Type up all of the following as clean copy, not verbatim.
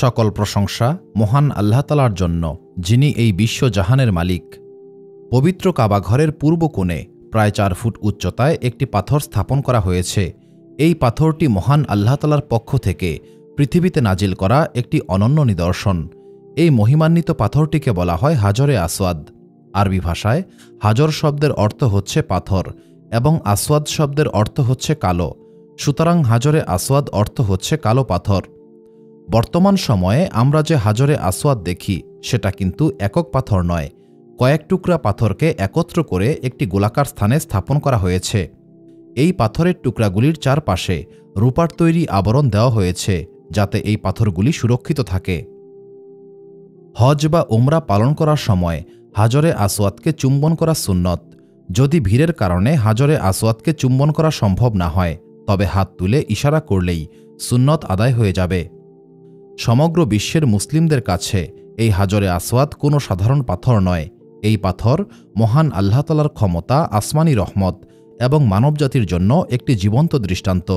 সকল প্রশংসা মহান আল্লাহ তাআলার জন্য, যিনি এই বিশ্বজাহানের মালিক। পবিত্র কাবা ঘরের পূর্ব কোণে প্রায় 4 ফুট উচ্চতায় একটি পাথর স্থাপন করা হয়েছে। এই পাথরটি মহান আল্লাহ তাআলার পক্ষ থেকে পৃথিবীতে নাজিল করা একটি অনন্য নিদর্শন। এই মহিমান্বিত পাথরটিকে বলা হয় হাজরে আসওয়াদ। আরবি ভাষায় হাজর শব্দের অর্থ হচ্ছে পাথর এবং আসওয়াদ শব্দের অর্থ হচ্ছে কালো। সুতরাং হাজরে আসওয়াদ অর্থ হচ্ছে কালো পাথর। বর্তমান সময়ে আমরা যে হাজরে আসওয়াদ দেখি সেটা কিন্তু একক পাথর নয়, কয়েক টুকরা পাথরকে একত্র করে একটি গোলাকার স্থানে স্থাপন করা হয়েছে। এই পাথরের টুকরাগুলির চারপাশে রূপার তৈরি আবরণ দেওয়া হয়েছে, যাতে এই পাথরগুলি সুরক্ষিত থাকে। হজ বা উমরা পালন করার সময় হাজরে আসওয়াদকে চুম্বন করা সুন্নত। যদি ভিড়ের কারণে হাজরে আসওয়াদকে চুম্বন করা সম্ভব না হয়, তবে হাত তুলে ইশারা করলেই সুন্নত আদায় হয়ে যাবে। সমগ্র বিশ্বের মুসলিমদের কাছে এই হাজরে আসওয়াদ কোনো সাধারণ পাথর নয়। এই পাথর মহান আল্লাহ তাআলার ক্ষমতা, আসমানি রহমত এবং মানবজাতির জন্য একটি জীবন্ত দৃষ্টান্ত।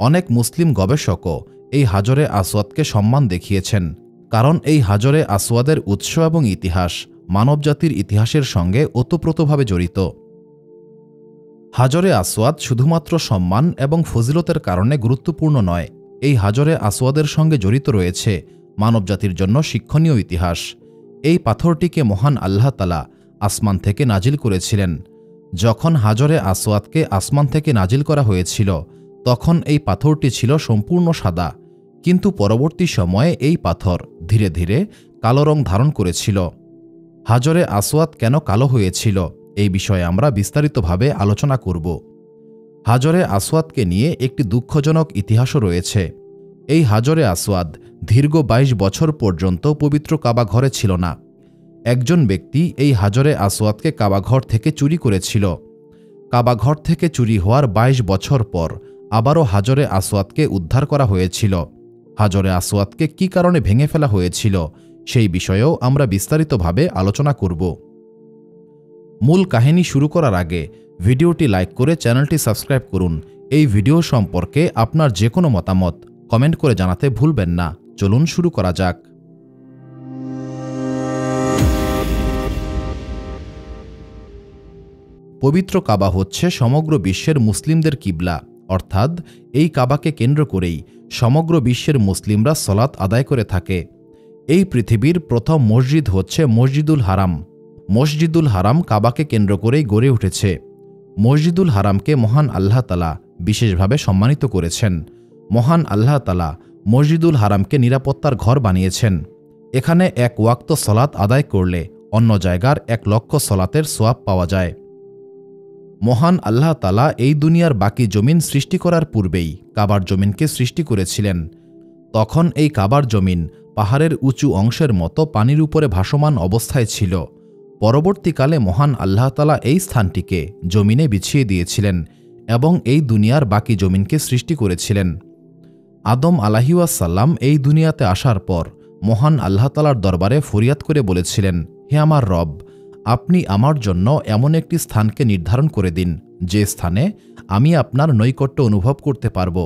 অনেক মুসলিম গবেষকও এই হাজরে আসওয়াদকে সম্মান দেখিয়েছেন, কারণ এই হাজরে আসওয়াদের উৎস এবং ইতিহাস মানবজাতির ইতিহাসের সঙ্গে ওতপ্রোতভাবে জড়িত। হাজরে আসওয়াদ শুধুমাত্র সম্মান এবং ফজিলতের কারণে গুরুত্বপূর্ণ নয়, এই হাজরে আসওয়াদের সঙ্গে জড়িত রয়েছে মানবজাতির জন্য শিক্ষণীয় ইতিহাস। এই পাথরটিকে মহান আল্লাহ তাআলা আসমান থেকে নাজিল করেছিলেন। যখন হাজরে আসওয়াদকে আসমান থেকে নাজিল করা হয়েছিল, তখন এই পাথরটি ছিল সম্পূর্ণ সাদা, কিন্তু পরবর্তী সময়ে এই পাথর ধীরে ধীরে কালো রং ধারণ করেছিল। হাজরে আসওয়াদ কেন কালো হয়েছিল, এই বিষয়ে আমরা বিস্তারিতভাবে আলোচনা করব। হাজরে আসওয়াদকে নিয়ে একটি দুঃখজনক ইতিহাসও রয়েছে। এই হাজরে আসওয়াদ দীর্ঘ 22 বছর পর্যন্ত পবিত্র কাবা ঘরে ছিল না। একজন ব্যক্তি এই হাজরে আসওয়াদকে কাবাঘর থেকে চুরি করেছিল। কাবাঘর থেকে চুরি হওয়ার 22 বছর পর আবারও হাজরে আসওয়াদকে উদ্ধার করা হয়েছিল। হাজরে আসওয়াদকে কী কারণে ভেঙে ফেলা হয়েছিল, সেই বিষয়েও আমরা বিস্তারিতভাবে আলোচনা করব। মূল কাহিনী শুরু করার আগে ভিডিওটি লাইক করে চ্যানেলটি সাবস্ক্রাইব করুন। এই ভিডিও সম্পর্কে আপনার যে কোনো মতামত কমেন্ট করে জানাতে ভুলবেন না। চলুন শুরু করা যাক। পবিত্র কাবা হচ্ছে সমগ্র বিশ্বের মুসলিমদের কিবলা, অর্থাৎ এই কাবাকে কেন্দ্র করেই সমগ্র বিশ্বের মুসলিমরা সলাত আদায় করে থাকে। এই পৃথিবীর প্রথম মসজিদ হচ্ছে মসজিদুল হারাম। মসজিদুল হারাম কাবাকে কেন্দ্র করেই গড়ে উঠেছে। মসজিদুল হারামকে মহান আল্লাহ তাআলা বিশেষভাবে সম্মানিত করেছেন। মহান আল্লাহ তাআলা মসজিদুল হারামকে নিরাপত্তার ঘর বানিয়েছেন। এখানে এক ওয়াক্ত সলাত আদায় করলে অন্য জায়গার 1 লক্ষ সলাতের সোয়াব পাওয়া যায়। মহান আল্লাহ তাআলা এই দুনিয়ার বাকি জমিন সৃষ্টি করার পূর্বেই কাবার জমিনকে সৃষ্টি করেছিলেন। তখন এই কাবার জমিন পাহাড়ের উঁচু অংশের মতো পানির উপরে ভাসমান অবস্থায় ছিল। পরবর্তীকালে মহান আল্লাহ তাআলা এই স্থানটিকে জমিনে বিছিয়ে দিয়েছিলেন এবং এই দুনিয়ার বাকি জমিনকে সৃষ্টি করেছিলেন। আদম আলাইহিসসালাম এই দুনিয়াতে আসার পর মহান আল্লাহ তাআলার দরবারে ফরিয়াদ করে বলেছিলেন, হে আমার রব, আপনি আমার জন্য এমন একটি স্থানকে নির্ধারণ করে দিন যে স্থানে আমি আপনার নৈকট্য অনুভব করতে পারব।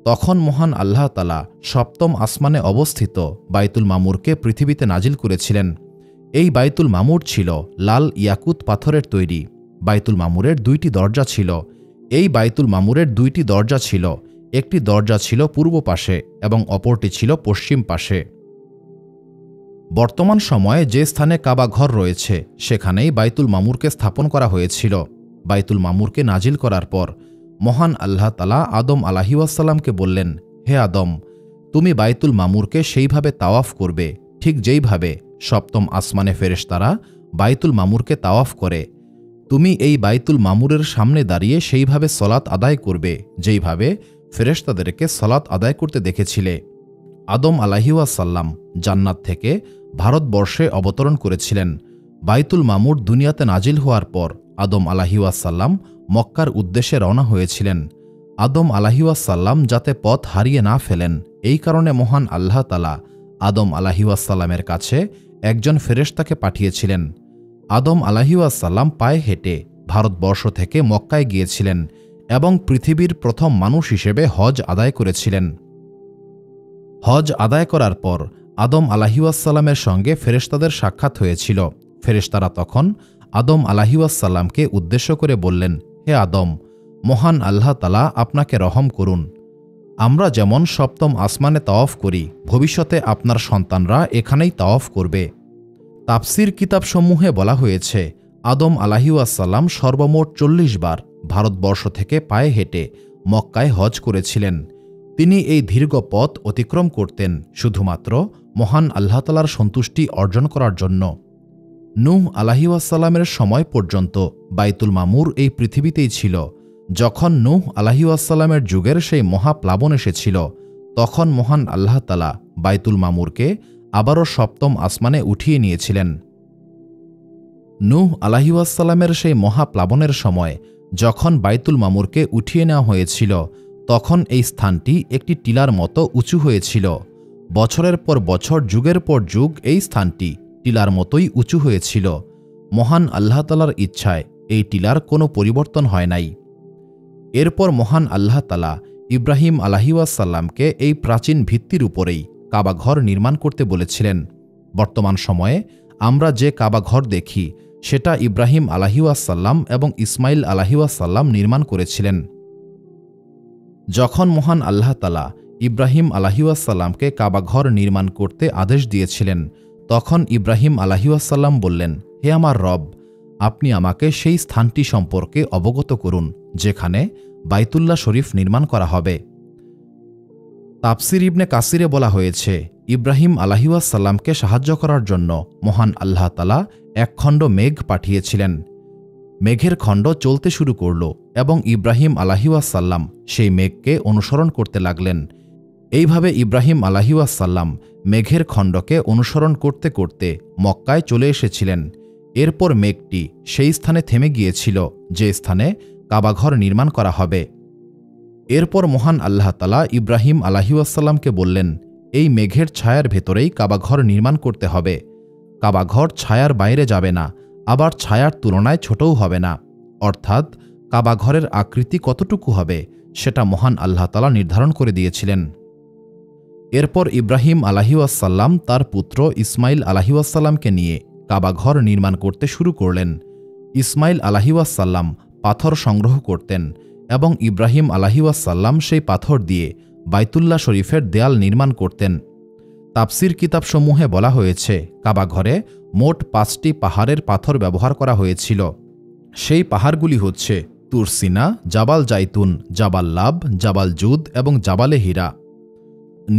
তখন মহান আল্লাহ তাআলা 7ম আসমানে অবস্থিত বাইতুল মামুরকে পৃথিবীতে নাজিল করেছিলেন। এই বাইতুল মামুর ছিল লাল ইয়াকুত পাথরের তৈরি। বাইতুল মামুরের 2টি দরজা ছিল। এই বাইতুল মামুরের 2টি দরজা ছিল। একটি দরজা ছিল পূর্ব পাশে এবং অপরটি ছিল পশ্চিম পাশে। বর্তমান সময়ে যে স্থানে কাবা ঘর রয়েছে সেখানেই বাইতুল মামুরকে স্থাপন করা হয়েছিল। বাইতুল মামুরকে নাজিল করার পর মহান আল্লাহ তাআলা আদম আলাইহিসসালামকে বললেন, হে আদম, তুমি বাইতুল মামুরকে সেইভাবে তাওয়াফ করবে ঠিক যেইভাবে 7ম আসমানে ফেরেশতারা বাইতুল মামুরকে তাওয়াফ করে। তুমি এই বাইতুল মামুরের সামনে দাঁড়িয়ে সেইভাবে সলাত আদায় করবে যেইভাবে ফেরেশতাদেরকে সলাত আদায় করতে দেখেছিলে। আদম আলাইহিসসালাম জান্নাত থেকে ভারতবর্ষে অবতরণ করেছিলেন। বাইতুল মামুর দুনিয়াতে নাজিল হওয়ার পর আদম আলাইহিসসালাম মক্কার উদ্দেশ্যে রওনা হয়েছিলেন। আদম আলাইহিসসালাম যাতে পথ হারিয়ে না ফেলেন, এই কারণে মহান আল্লাহ তাআলা আদম আলাইহিসসালামের কাছে একজন ফেরেশতাকে পাঠিয়েছিলেন। আদম আলাইহিসসালাম পায়ে হেঁটে ভারতবর্ষ থেকে মক্কায় গিয়েছিলেন এবং পৃথিবীর প্রথম মানুষ হিসেবে হজ আদায় করেছিলেন। হজ আদায় করার পর আদম আলাইহিওয়াসসালামের সঙ্গে ফেরেশতাদের সাক্ষাৎ হয়েছিল। ফেরেশতারা তখন আদম আলাইহিওয়াসসালামকে উদ্দেশ্য করে বললেন, হে আদম, মহান আল্লাহ তাআলা আপনাকে রহম করুন। আমরা যেমন সপ্তম আসমানে তাওয়াফ করি, ভবিষ্যতে আপনার সন্তানরা এখানেই তাওয়াফ করবে। তাফসির কিতাবসমূহে বলা হয়েছে, আদম আলাইহিওয়াসসালাম সর্বমোট ৪০ বার ভারতবর্ষ থেকে পায়ে হেঁটে মক্কায় হজ করেছিলেন। তিনি এই দীর্ঘ পথ অতিক্রম করতেন শুধুমাত্র মহান আল্লাহ তাআলার সন্তুষ্টি অর্জন করার জন্য। নূহ আলাইহিওয়াসসালামের সময় পর্যন্ত বাইতুল মামুর এই পৃথিবীতেই ছিল। যখন নূহ আলাইহিওয়াসসালামের যুগের সেই মহাপ্লাবন এসেছিল, তখন মহান আল্লাহ তাআলা বাইতুল মামুরকে আবারও সপ্তম আসমানে উঠিয়ে নিয়েছিলেন। নূহ আলাইহিওয়াসসালামের সেই মহাপ্লাবনের সময় যখন বাইতুল মামুরকে উঠিয়ে নেওয়া হয়েছিল, তখন এই স্থানটি একটি টিলার মতো উঁচু হয়েছিল। বছরের পর বছর, যুগের পর যুগ এই স্থানটি টিলার মতোই উঁচু হয়েছিল। মহান আল্লাহ তাআলার ইচ্ছায় এই টিলার কোনো পরিবর্তন হয় নাই। এরপর মহান আল্লাহ তাআলা ইব্রাহিম আলাইহিওয়াসসালামকে এই প্রাচীন ভিত্তির উপরেই কাবাঘর নির্মাণ করতে বলেছিলেন। বর্তমান সময়ে আমরা যে কাবাঘর দেখি, সেটা ইব্রাহিম আলাইহিওয়াসসালাম এবং ইসমাইল আলাইহিওয়াসসালাম নির্মাণ করেছিলেন। যখন মহান আল্লাহ তাআলা ইব্রাহিম আলাইহিওয়াসসালামকে কাবাঘর নির্মাণ করতে আদেশ দিয়েছিলেন, তখন ইব্রাহিম আলাইহিওয়াসসালাম বললেন, হে আমার রব, আপনি আমাকে সেই স্থানটি সম্পর্কে অবগত করুন যেখানে বাইতুল্লাহ শরীফ নির্মাণ করা হবে। তাফসির ইবনে কাসিরে বলা হয়েছে, ইব্রাহিম আলাইহিওয়াসসালামকে সাহায্য করার জন্য মহান আল্লাহ তাআলা এক খণ্ড মেঘ পাঠিয়েছিলেন। মেঘের খণ্ড চলতে শুরু করল এবং ইব্রাহিম আলাইহিওয়াসসালাম সেই মেঘকে অনুসরণ করতে লাগলেন। এইভাবে ইব্রাহিম আলাইহিওয়াসসালাম মেঘের খণ্ডকে অনুসরণ করতে করতে মক্কায় চলে এসেছিলেন। এরপর মেঘটি সেই স্থানে থেমে গিয়েছিল যে স্থানে কাবাঘর নির্মাণ করা হবে। এরপর মহান আল্লাহ তাআলা ইব্রাহিম আলাইহিওয়াসসালামকে বললেন, এই মেঘের ছায়ার ভেতরেই কাবাঘর নির্মাণ করতে হবে। কাবাঘর ছায়ার বাইরে যাবে না, আবার ছায়ার তুলনায় ছোটও হবে না। অর্থাৎ কাবাঘরের আকৃতি কতটুকু হবে সেটা মহান আল্লাহ তাআলা নির্ধারণ করে দিয়েছিলেন। এরপর ইব্রাহিম আলাইহিওয়াসসালাম তার পুত্র ইসমাইল আলাইহিওয়াসসালামকে নিয়ে কাবাঘর নির্মাণ করতে শুরু করলেন। ইসমাইল আলাইহিওয়াসসালাম পাথর সংগ্রহ করতেন এবং ইব্রাহিম আলাইহিওয়াসসালাম সেই পাথর দিয়ে বাইতুল্লাহ শরীফের দেয়াল নির্মাণ করতেন। তাফসির কিতাবসমূহে বলা হয়েছে, কাবাঘরে মোট 5টি পাহাড়ের পাথর ব্যবহার করা হয়েছিল। সেই পাহাড়গুলি হচ্ছে তুর সিনা, জাবাল জাইতুন, জাবাল লাব, জাবাল জুদ এবং জাবালে হীরা।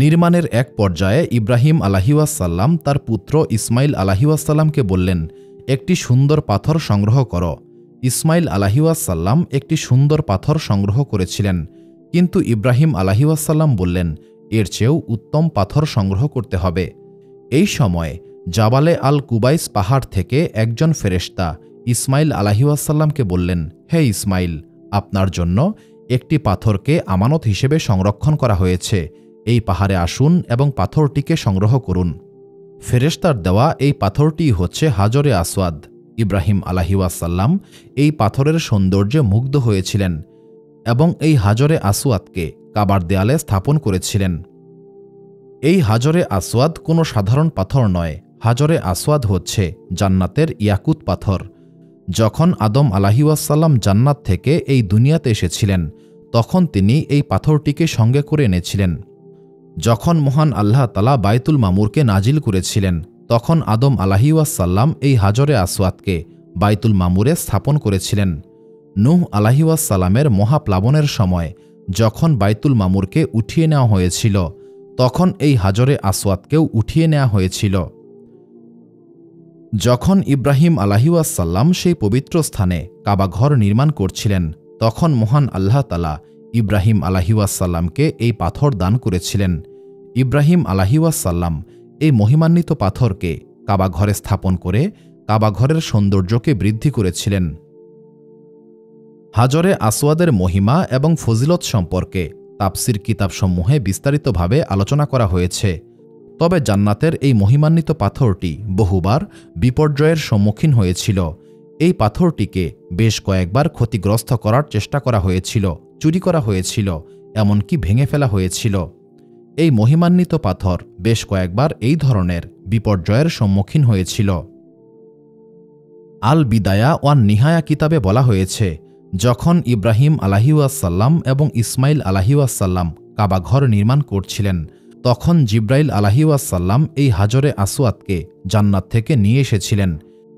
নির্মাণের এক পর্যায়ে ইব্রাহিম আলাইহিওয়াসসালাম তার পুত্র ইসমাইল আলাইহিওয়াসসালামকে বললেন, একটি সুন্দর পাথর সংগ্রহ করো। ইসমাইল আলাইহিওয়াসসালাম একটি সুন্দর পাথর সংগ্রহ করেছিলেন, কিন্তু ইব্রাহিম আলাইহিওয়াসসালাম বললেন, এর চেয়েও উত্তম পাথর সংগ্রহ করতে হবে। এই সময় জাবালে আল কুবাইস পাহাড় থেকে একজন ফেরেশতা ইসমাইল আলাইহিওয়াসসালামকে বললেন, হে ইসমাইল, আপনার জন্য একটি পাথরকে আমানত হিসেবে সংরক্ষণ করা হয়েছে। এই পাহাড়ে আসুন এবং পাথরটিকে সংগ্রহ করুন। ফেরেশতার দেওয়া এই পাথরটি হচ্ছে হাজরে আসওয়াদ। ইব্রাহিম আলাইহিওয়াসসালাম এই পাথরের সৌন্দর্যে মুগ্ধ হয়েছিলেন এবং এই হাজরে আসওয়াদকে কাবার দেয়ালে স্থাপন করেছিলেন। এই হাজরে আসওয়াদ কোনো সাধারণ পাথর নয়। হাজরে আসওয়াদ হচ্ছে জান্নাতের ইয়াকুত পাথর। যখন আদম আলাইহিওয়াসসালাম জান্নাত থেকে এই দুনিয়াতে এসেছিলেন, তখন তিনি এই পাথরটিকে সঙ্গে করে এনেছিলেন। যখন মহান আল্লাহ তাআলা বাইতুল মামুরকে নাজিল করেছিলেন, তখন আদম আলাইহিওয়াসসালাম এই হাজরে আসওয়াদকে বাইতুল মামুরে স্থাপন করেছিলেন। নূহ আলাইহিওয়াসসালামের মহাপ্লাবনের সময় যখন বাইতুল মামুরকে উঠিয়ে নেওয়া হয়েছিল, তখন এই হাজরে আসওয়াদকেও উঠিয়ে নেওয়া হয়েছিল। যখন ইব্রাহিম আলাইহিওয়াসসালাম সেই পবিত্র স্থানে কাবাঘর নির্মাণ করছিলেন, তখন মহান আল্লাহ তাআলা ইব্রাহিম আলাইহিওয়াসসালামকে এই পাথর দান করেছিলেন। ইব্রাহিম আলাইহিওয়াসসালাম এই মহিমান্বিত পাথরকে কাবাঘরে স্থাপন করে কাবাঘরের সৌন্দর্যকে বৃদ্ধি করেছিলেন। হাজরে আসওয়াদের মহিমা এবং ফজিলত সম্পর্কে তাফসির কিতাবসমূহে বিস্তারিতভাবে আলোচনা করা হয়েছে। তবে জান্নাতের এই মহিমান্বিত পাথরটি বহুবার বিপর্যয়ের সম্মুখীন হয়েছিল। এই পাথরটিকে বেশ কয়েকবার ক্ষতিগ্রস্ত করার চেষ্টা করা হয়েছিল, চুরি করা হয়েছিল, এমনকি ভেঙে ফেলা হয়েছিল। এই মহিমান্বিত পাথর বেশ কয়েকবার এই ধরনের বিপর্যয়ের সম্মুখীন হয়েছিল। আল বিদায়া ওয়ান নিহায়া কিতাবে বলা হয়েছে, যখন ইব্রাহিম আলাইহিওয়াসাল্লাম এবং ইসমাইল আলাইহিওয়াসাল্লাম কাবা ঘর নির্মাণ করছিলেন, তখন জিব্রাইল আলাইহিওয়াসাল্লাম এই হাজরে আসওয়াদকে জান্নাত থেকে নিয়ে এসেছিলেন।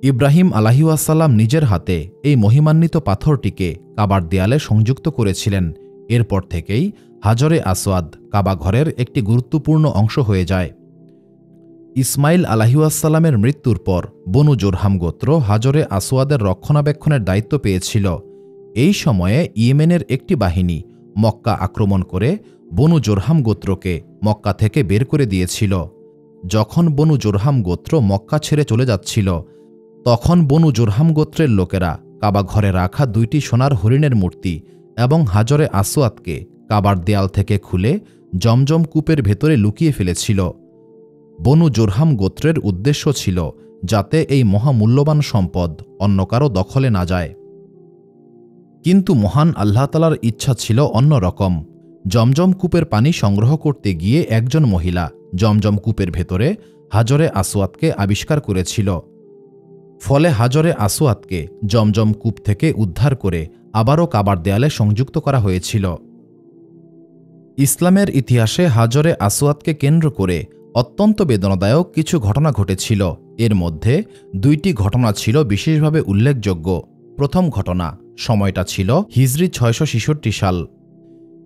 ইব্রাহিম আলাইহিওয়াসাল্লাম নিজের হাতে এই মহিমান্বিত পাথরটিকে কাবার দেয়ালে সংযুক্ত করেছিলেন। এরপর থেকেই হাজরে আসওয়াদ কাবা ঘরের একটি গুরুত্বপূর্ণ অংশ হয়ে যায়। ইসমাইল আলাইহিওয়াসাল্লামের মৃত্যুর পর বনু জোরহাম গোত্র হাজরে আসওয়াদের রক্ষণাবেক্ষণের দায়িত্ব পেয়েছিল। এই সময়ে ইয়েমেনের একটি বাহিনী মক্কা আক্রমণ করে বনু জোরহাম গোত্রকে মক্কা থেকে বের করে দিয়েছিল। যখন বনু জোরহাম গোত্র মক্কা ছেড়ে চলে যাচ্ছিল, তখন বনু জোরহাম গোত্রের লোকেরা কাবা ঘরে রাখা 2টি সোনার হরিণের মূর্তি এবং হাজরে আসওয়াদকে কাবার দেয়াল থেকে খুলে জমজম কূপের ভেতরে লুকিয়ে ফেলেছিল। বনু জোরহাম গোত্রের উদ্দেশ্য ছিল যাতে এই মহামূল্যবান সম্পদ অন্য কারো দখলে না যায়। কিন্তু মহান আল্লাহ তাআলার ইচ্ছা ছিল অন্যরকম। জমজম কূপের পানি সংগ্রহ করতে গিয়ে একজন মহিলা জমজম কূপের ভেতরে হাজরে আসওয়াদকে আবিষ্কার করেছিল। ফলে হাজরে আসওয়াদকে জমজম কূপ থেকে উদ্ধার করে আবারও কাবার দেয়ালে সংযুক্ত করা হয়েছিল। ইসলামের ইতিহাসে হাজরে আসওয়াদকে কেন্দ্র করে অত্যন্ত বেদনাদায়ক কিছু ঘটনা ঘটেছিল। এর মধ্যে 2টি ঘটনা ছিল বিশেষভাবে উল্লেখযোগ্য। প্রথম ঘটনা, সময়টা ছিল হিজরি 666 সাল।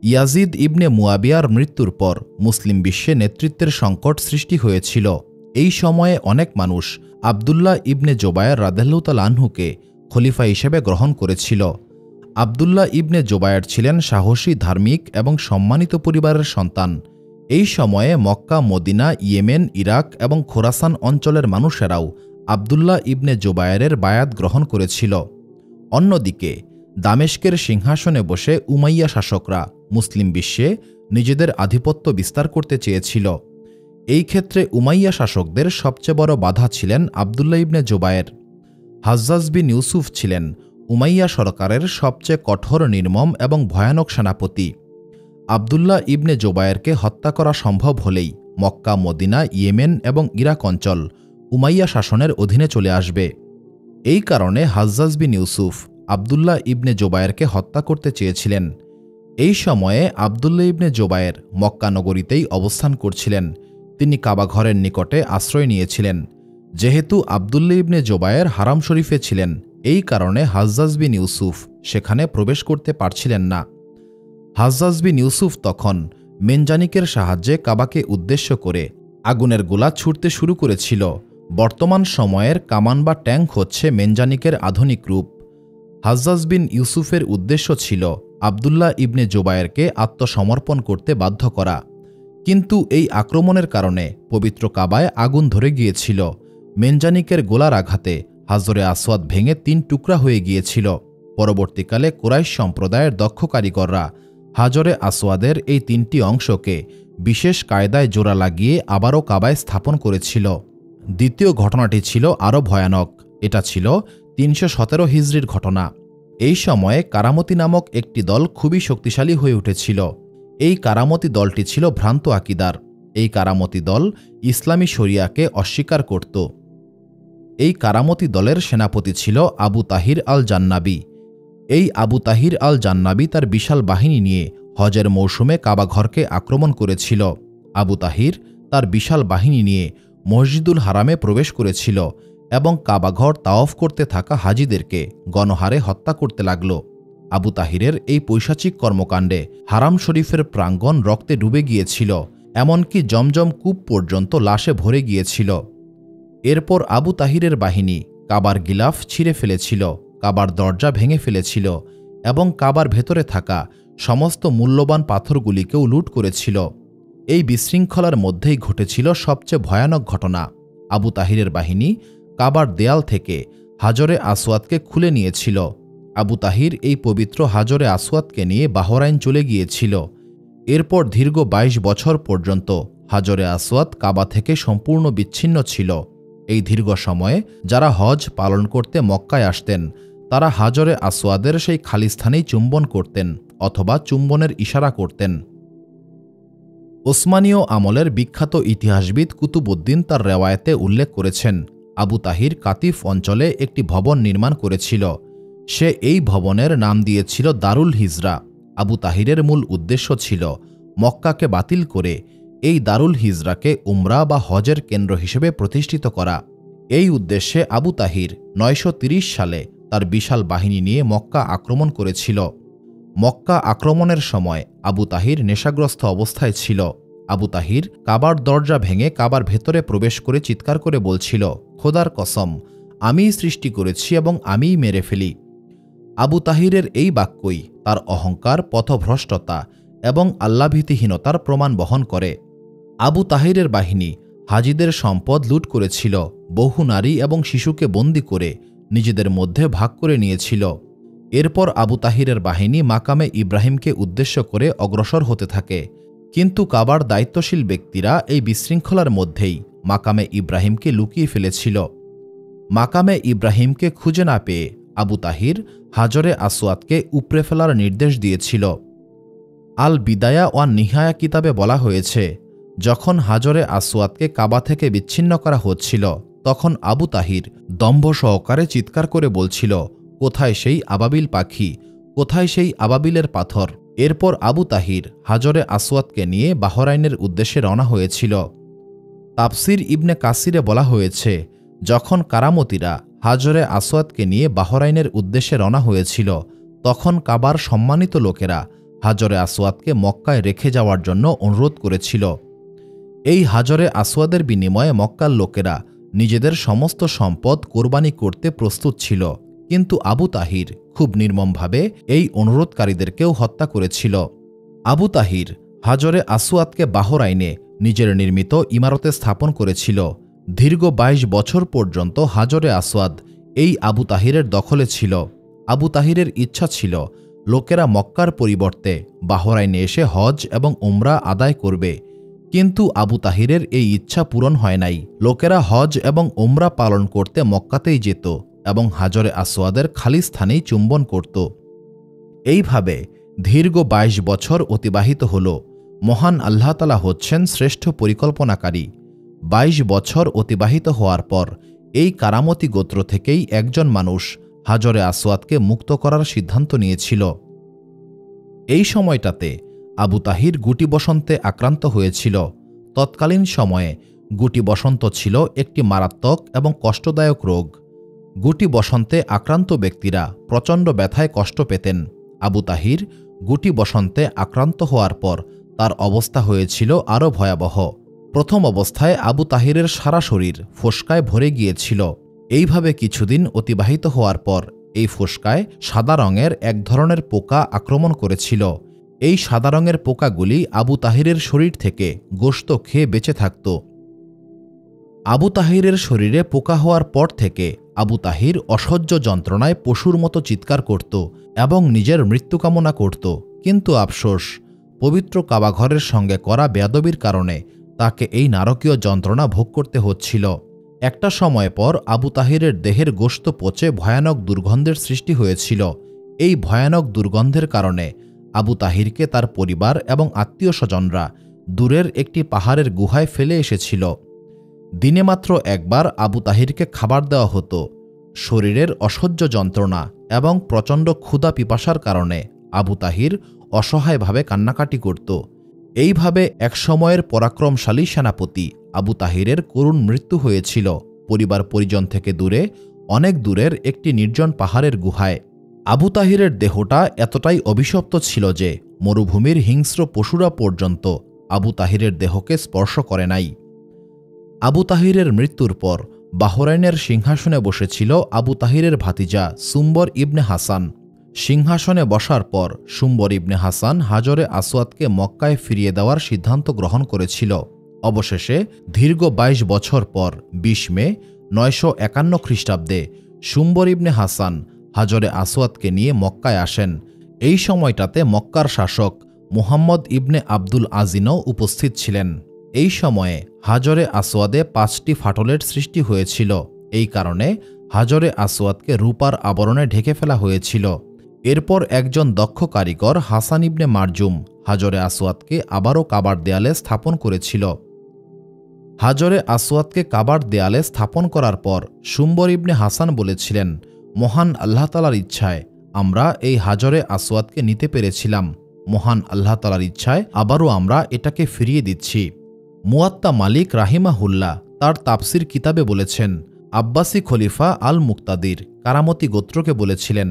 ইয়াজিদ ইবনে মুয়াবিয়ার মৃত্যুর পর মুসলিম বিশ্বে নেতৃত্বের সংকট সৃষ্টি হয়েছিল। এই সময়ে অনেক মানুষ আবদুল্লাহ ইবনে জোবায়ের রাদিয়াল্লাহু তাআলা আনহুকে খলিফা হিসেবে গ্রহণ করেছিল। আবদুল্লাহ ইবনে জোবায়ের ছিলেন সাহসী, ধার্মিক এবং সম্মানিত পরিবারের সন্তান। এই সময়ে মক্কা, মদিনা, ইয়েমেন, ইরাক এবং খোরাসান অঞ্চলের মানুষেরাও আবদুল্লাহ ইবনে জোবায়েরের বায়াত গ্রহণ করেছিল। অন্যদিকে দামেস্কের সিংহাসনে বসে উমাইয়া শাসকরা মুসলিম বিশ্বে নিজেদের আধিপত্য বিস্তার করতে চেয়েছিল। এই ক্ষেত্রে উমাইয়া শাসকদের সবচেয়ে বড় বাধা ছিলেন আবদুল্লাহ ইবনে জোবায়ের। হাজ্জাজ বিন ইউসুফ ছিলেন উমাইয়া সরকারের সবচেয়ে কঠোর, নির্মম এবং ভয়ানক সেনাপতি। আবদুল্লাহ ইবনে জোবায়েরকে হত্যা করা সম্ভব হলেই মক্কা, মদিনা, ইয়েমেন এবং ইরাক অঞ্চল উমাইয়া শাসনের অধীনে চলে আসবে। এই কারণে হাজ্জাজ বিন ইউসুফ আবদুল্লাহ ইবনে জোবায়েরকে হত্যা করতে চেয়েছিলেন। এই সময়ে আবদুল্লাহ ইবনে জোবায়ের মক্কা নগরীতেই অবস্থান করছিলেন। তিনি কাবা ঘরের নিকটে আশ্রয় নিয়েছিলেন। যেহেতু আবদুল্লাহ ইবনে জোবায়ের হারাম শরীফে ছিলেন, এই কারণে হাজ্জাজ বিন ইউসুফ সেখানে প্রবেশ করতে পারছিলেন না। হাজ্জাজ বিন ইউসুফ তখন মেনজানিকের সাহায্যে কাবাকে উদ্দেশ্য করে আগুনের গোলা ছুটতে শুরু করেছিল। বর্তমান সময়ের কামান বা ট্যাঙ্ক হচ্ছে মেনজানিকের আধুনিক রূপ। হাজ্জাজ বিন ইউসুফের উদ্দেশ্য ছিল আবদুল্লাহ ইবনে জোবায়েরকে আত্মসমর্পণ করতে বাধ্য করা। কিন্তু এই আক্রমণের কারণে পবিত্র কাবায় আগুন ধরে গিয়েছিল। মেনজানিকের গোলার আঘাতে হাজরে আসওয়াদ ভেঙে 3 টুকরা হয়ে গিয়েছিল। পরবর্তীকালে কুরাইশ সম্প্রদায়ের দক্ষ কারিগররা হাজরে আসওয়াদের এই 3টি অংশকে বিশেষ কায়দায় জোড়া লাগিয়ে আবারও কাবায় স্থাপন করেছিল। দ্বিতীয় ঘটনাটি ছিল আরও ভয়ানক। এটা ছিল 317 হিজরির ঘটনা। এই সময়ে কারামতি নামক একটি দল খুবই শক্তিশালী হয়ে উঠেছিল। এই কারামতি দলটি ছিল ভ্রান্ত আকিদার। এই কারামতি দল ইসলামী শরিয়াকে অস্বীকার করত। এই কারামতি দলের সেনাপতি ছিল আবু তাহির আল জান্নাবী। এই আবু তাহির আল জান্নাবী তার বিশাল বাহিনী নিয়ে হজের মৌসুমে কাবা ঘরকে আক্রমণ করেছিল। আবু তাহির তার বিশাল বাহিনী নিয়ে মসজিদুল হারামে প্রবেশ করেছিল এবং কাবাঘর তাওয়াফ করতে থাকা হাজিদেরকে গণহারে হত্যা করতে লাগল। আবু তাহিরের এই পৈশাচিক কর্মকাণ্ডে হারাম শরীফের প্রাঙ্গণ রক্তে ডুবে গিয়েছিল, এমনকি জমজম কূপ পর্যন্ত লাশে ভরে গিয়েছিল। এরপর আবু তাহিরের বাহিনী কাবার গিলাফ ছিঁড়ে ফেলেছিল, কাবার দরজা ভেঙে ফেলেছিল এবং কাবার ভেতরে থাকা সমস্ত মূল্যবান পাথরগুলিকেও লুট করেছিল। এই বিশৃঙ্খলার মধ্যেই ঘটেছিল সবচেয়ে ভয়ানক ঘটনা। আবু তাহিরের বাহিনী কাবার দেয়াল থেকে হাজরে আসওয়াদকে খুলে নিয়েছিল। আবু তাহির এই পবিত্র হাজরে আসওয়াদকে নিয়ে বাহরাইন চলে গিয়েছিল। এরপর দীর্ঘ 22 বছর পর্যন্ত হাজরে আসওয়াদ কাবা থেকে সম্পূর্ণ বিচ্ছিন্ন ছিল। এই দীর্ঘ সময়ে যারা হজ পালন করতে মক্কায় আসতেন, তারা হাজরে আসওয়াদের সেই খালি স্থানেই চুম্বন করতেন অথবা চুম্বনের ইশারা করতেন। ওসমানীয় আমলের বিখ্যাত ইতিহাসবিদ কুতুবউদ্দিন তার রেওয়ায়েতে উল্লেখ করেছেন, আবু তাহির কাতিফ অঞ্চলে একটি ভবন নির্মাণ করেছিল। সে এই ভবনের নাম দিয়েছিল দারুল হিজরা। আবু তাহিরের মূল উদ্দেশ্য ছিল মক্কাকে বাতিল করে এই দারুল হিজরাকে উমরা বা হজের কেন্দ্র হিসেবে প্রতিষ্ঠিত করা। এই উদ্দেশ্যে আবু তাহির ৯৩০ সালে তার বিশাল বাহিনী নিয়ে মক্কা আক্রমণ করেছিল। মক্কা আক্রমণের সময় আবু তাহির নেশাগ্রস্ত অবস্থায় ছিল। আবু তাহির কাবার দরজা ভেঙে কাবার ভেতরে প্রবেশ করে চিৎকার করে বলছিল, খোদার কসম, আমিই সৃষ্টি করেছি এবং আমিই মেরে ফেলি। আবু তাহিরের এই বাক্যই তার অহংকার, পথভ্রষ্টতা এবং আল্লাভীতিহীনতার প্রমাণ বহন করে। আবু তাহিরের বাহিনী হাজিদের সম্পদ লুট করেছিল, বহু নারী এবং শিশুকে বন্দী করে নিজেদের মধ্যে ভাগ করে নিয়েছিল। এরপর আবু তাহিরের বাহিনী মাকামে ইব্রাহিমকে উদ্দেশ্য করে অগ্রসর হতে থাকে, কিন্তু কাবার দায়িত্বশীল ব্যক্তিরা এই বিশৃঙ্খলার মধ্যেই মাকামে ইব্রাহিমকে লুকিয়ে ফেলেছিল। মাকামে ইব্রাহিমকে খুঁজে না পেয়ে আবু তাহির হাজরে আসওয়াদকে উপড়ে ফেলার নির্দেশ দিয়েছিল। আল বিদায়া ওয়ান নিহায়া কিতাবে বলা হয়েছে, যখন হাজরে আসওয়াদকে কাবা থেকে বিচ্ছিন্ন করা হচ্ছিল, তখন আবু তাহির দম্ভ সহকারে চিৎকার করে বলছিল, কোথায় সেই আবাবিল পাখি, কোথায় সেই আবাবিলের পাথর। এরপর আবু তাহির হাজরে আসওয়াদকে নিয়ে বাহরাইনের উদ্দেশ্যে রওনা হয়েছিল। তাফসির ইবনে কাসিরে বলা হয়েছে, যখন কারামতিরা হাজরে আসওয়াদকে নিয়ে বাহরাইনের উদ্দেশ্যে রওনা হয়েছিল, তখন কাবার সম্মানিত লোকেরা হাজরে আসওয়াদকে মক্কায় রেখে যাওয়ার জন্য অনুরোধ করেছিল। এই হাজরে আসওয়াদের বিনিময়ে মক্কার লোকেরা নিজেদের সমস্ত সম্পদ কোরবানি করতে প্রস্তুত ছিল, কিন্তু আবু তাহির খুব নির্মমভাবে এই অনুরোধকারীদেরকেও হত্যা করেছিল। আবু তাহির হাজরে আসওয়াদকে বাহরাইনে নিজের নির্মিত ইমারতে স্থাপন করেছিল। দীর্ঘ ২২ বছর পর্যন্ত হাজরে আসওয়াদ এই আবু তাহিরের দখলে ছিল। আবু তাহিরের ইচ্ছা ছিল লোকেরা মক্কার পরিবর্তে বাহরাইনে এসে হজ এবং উমরা আদায় করবে, কিন্তু আবু তাহিরের এই ইচ্ছা পূরণ হয় নাই। লোকেরা হজ এবং উমরা পালন করতে মক্কাতেই যেত এবং হাজরে আসওয়াদের খালি স্থানেই চুম্বন করত। এইভাবে দীর্ঘ ২২ বছর অতিবাহিত হল। মহান আল্লাহ তাআলা হচ্ছেন শ্রেষ্ঠ পরিকল্পনাকারী। ২২ বছর অতিবাহিত হওয়ার পর এই কারামতি গোত্র থেকেই একজন মানুষ হাজরে আসওয়াদকে মুক্ত করার সিদ্ধান্ত নিয়েছিল। এই সময়টাতে আবু তাহির গুটি বসন্তে আক্রান্ত হয়েছিল। তৎকালীন সময়ে গুটি বসন্ত ছিল একটি মারাত্মক এবং কষ্টদায়ক রোগ। গুটি বসন্তে আক্রান্ত ব্যক্তিরা প্রচণ্ড ব্যথায় কষ্ট পেতেন। আবু তাহির গুটি বসন্তে আক্রান্ত হওয়ার পর তার অবস্থা হয়েছিল আরও ভয়াবহ। প্রথম অবস্থায় আবু তাহিরের সারা শরীর ফোস্কায় ভরে গিয়েছিল। এইভাবে কিছুদিন অতিবাহিত হওয়ার পর এই ফোস্কায় সাদা রঙের এক ধরনের পোকা আক্রমণ করেছিল। এই সাদা রঙের পোকাগুলি আবু তাহিরের শরীর থেকে গোশত খেয়ে বেঁচে থাকত। আবু তাহিরের শরীরে পোকা হওয়ার পর থেকে আবু তাহির অসহ্য যন্ত্রণায় পশুর মতো চিৎকার করত এবং নিজের মৃত্যু কামনা করত, কিন্তু আফসোস, পবিত্র কাবাঘরের সঙ্গে করা বেয়াদবির কারণে তাকে এই নারকীয় যন্ত্রণা ভোগ করতে হচ্ছিল। একটা সময় পর আবু তাহিরের দেহের গোশত পচে ভয়ানক দুর্গন্ধের সৃষ্টি হয়েছিল। এই ভয়ানক দুর্গন্ধের কারণে আবু তাহিরকে তার পরিবার এবং আত্মীয় স্বজনরা দূরের একটি পাহাড়ের গুহায় ফেলে এসেছিল। দিনে মাত্র একবার আবু তাহিরকে খাবার দেওয়া হতো। শরীরের অসহ্য যন্ত্রণা এবং প্রচণ্ড ক্ষুধা পিপাসার কারণে আবু তাহির অসহায়ভাবে কান্নাকাটি করত। এইভাবে এক সময়ের পরাক্রমশালী সেনাপতি আবু তাহিরের করুণ মৃত্যু হয়েছিল পরিবার পরিজন থেকে দূরে, অনেক দূরের একটি নির্জন পাহাড়ের গুহায়। আবু তাহিরের দেহটা এতটাই অভিশপ্ত ছিল যে মরুভূমির হিংস্র পশুরা পর্যন্ত আবু তাহিরের দেহকে স্পর্শ করে নাই। আবু তাহিরের মৃত্যুর পর বাহরাইনের সিংহাসনে বসেছিল আবু তাহিরের ভাতিজা সুম্বর ইবনে হাসান। সিংহাসনে বসার পর সুম্বর ইবনে হাসান হাজরে আসওয়াদকে মক্কায় ফিরিয়ে দেওয়ার সিদ্ধান্ত গ্রহণ করেছিল। অবশেষে দীর্ঘ ২২ বছর পর ২০ মে ৯৫১ খ্রিস্টাব্দে সুম্বর ইবনে হাসান হাজরে আসওয়াদকে নিয়ে মক্কায় আসেন। এই সময়টাতে মক্কার শাসক মুহাম্মদ ইবনে আব্দুল আজিনও উপস্থিত ছিলেন। এই সময়ে হাজরে আসওয়াদে ৫টি ফাটলের সৃষ্টি হয়েছিল। এই কারণে হাজরে আসওয়াদকে রূপার আবরণে ঢেকে ফেলা হয়েছিল। এরপর একজন দক্ষ কারিগর হাসান ইবনে মারজুম হাজরে আসওয়াদকে আবারও কাবার দেয়ালে স্থাপন করেছিল। হাজরে আসওয়াদকে কাবার দেয়ালে স্থাপন করার পর সুম্বর ইবনে হাসান বলেছিলেন, মহান আল্লাহ তাআলার ইচ্ছায় আমরা এই হাজরে আসওয়াদকে নিতে পেরেছিলাম। মহান আল্লাহ তাআলার ইচ্ছায় আবারও আমরা এটাকে ফিরিয়ে দিচ্ছি। মুয়াত্তা মালিক রাহিমাহুল্লাহ তার তাফসির কিতাবে বলেছেন, আব্বাসী খলিফা আল মুক্তাদির কারামতি গোত্রকে বলেছিলেন,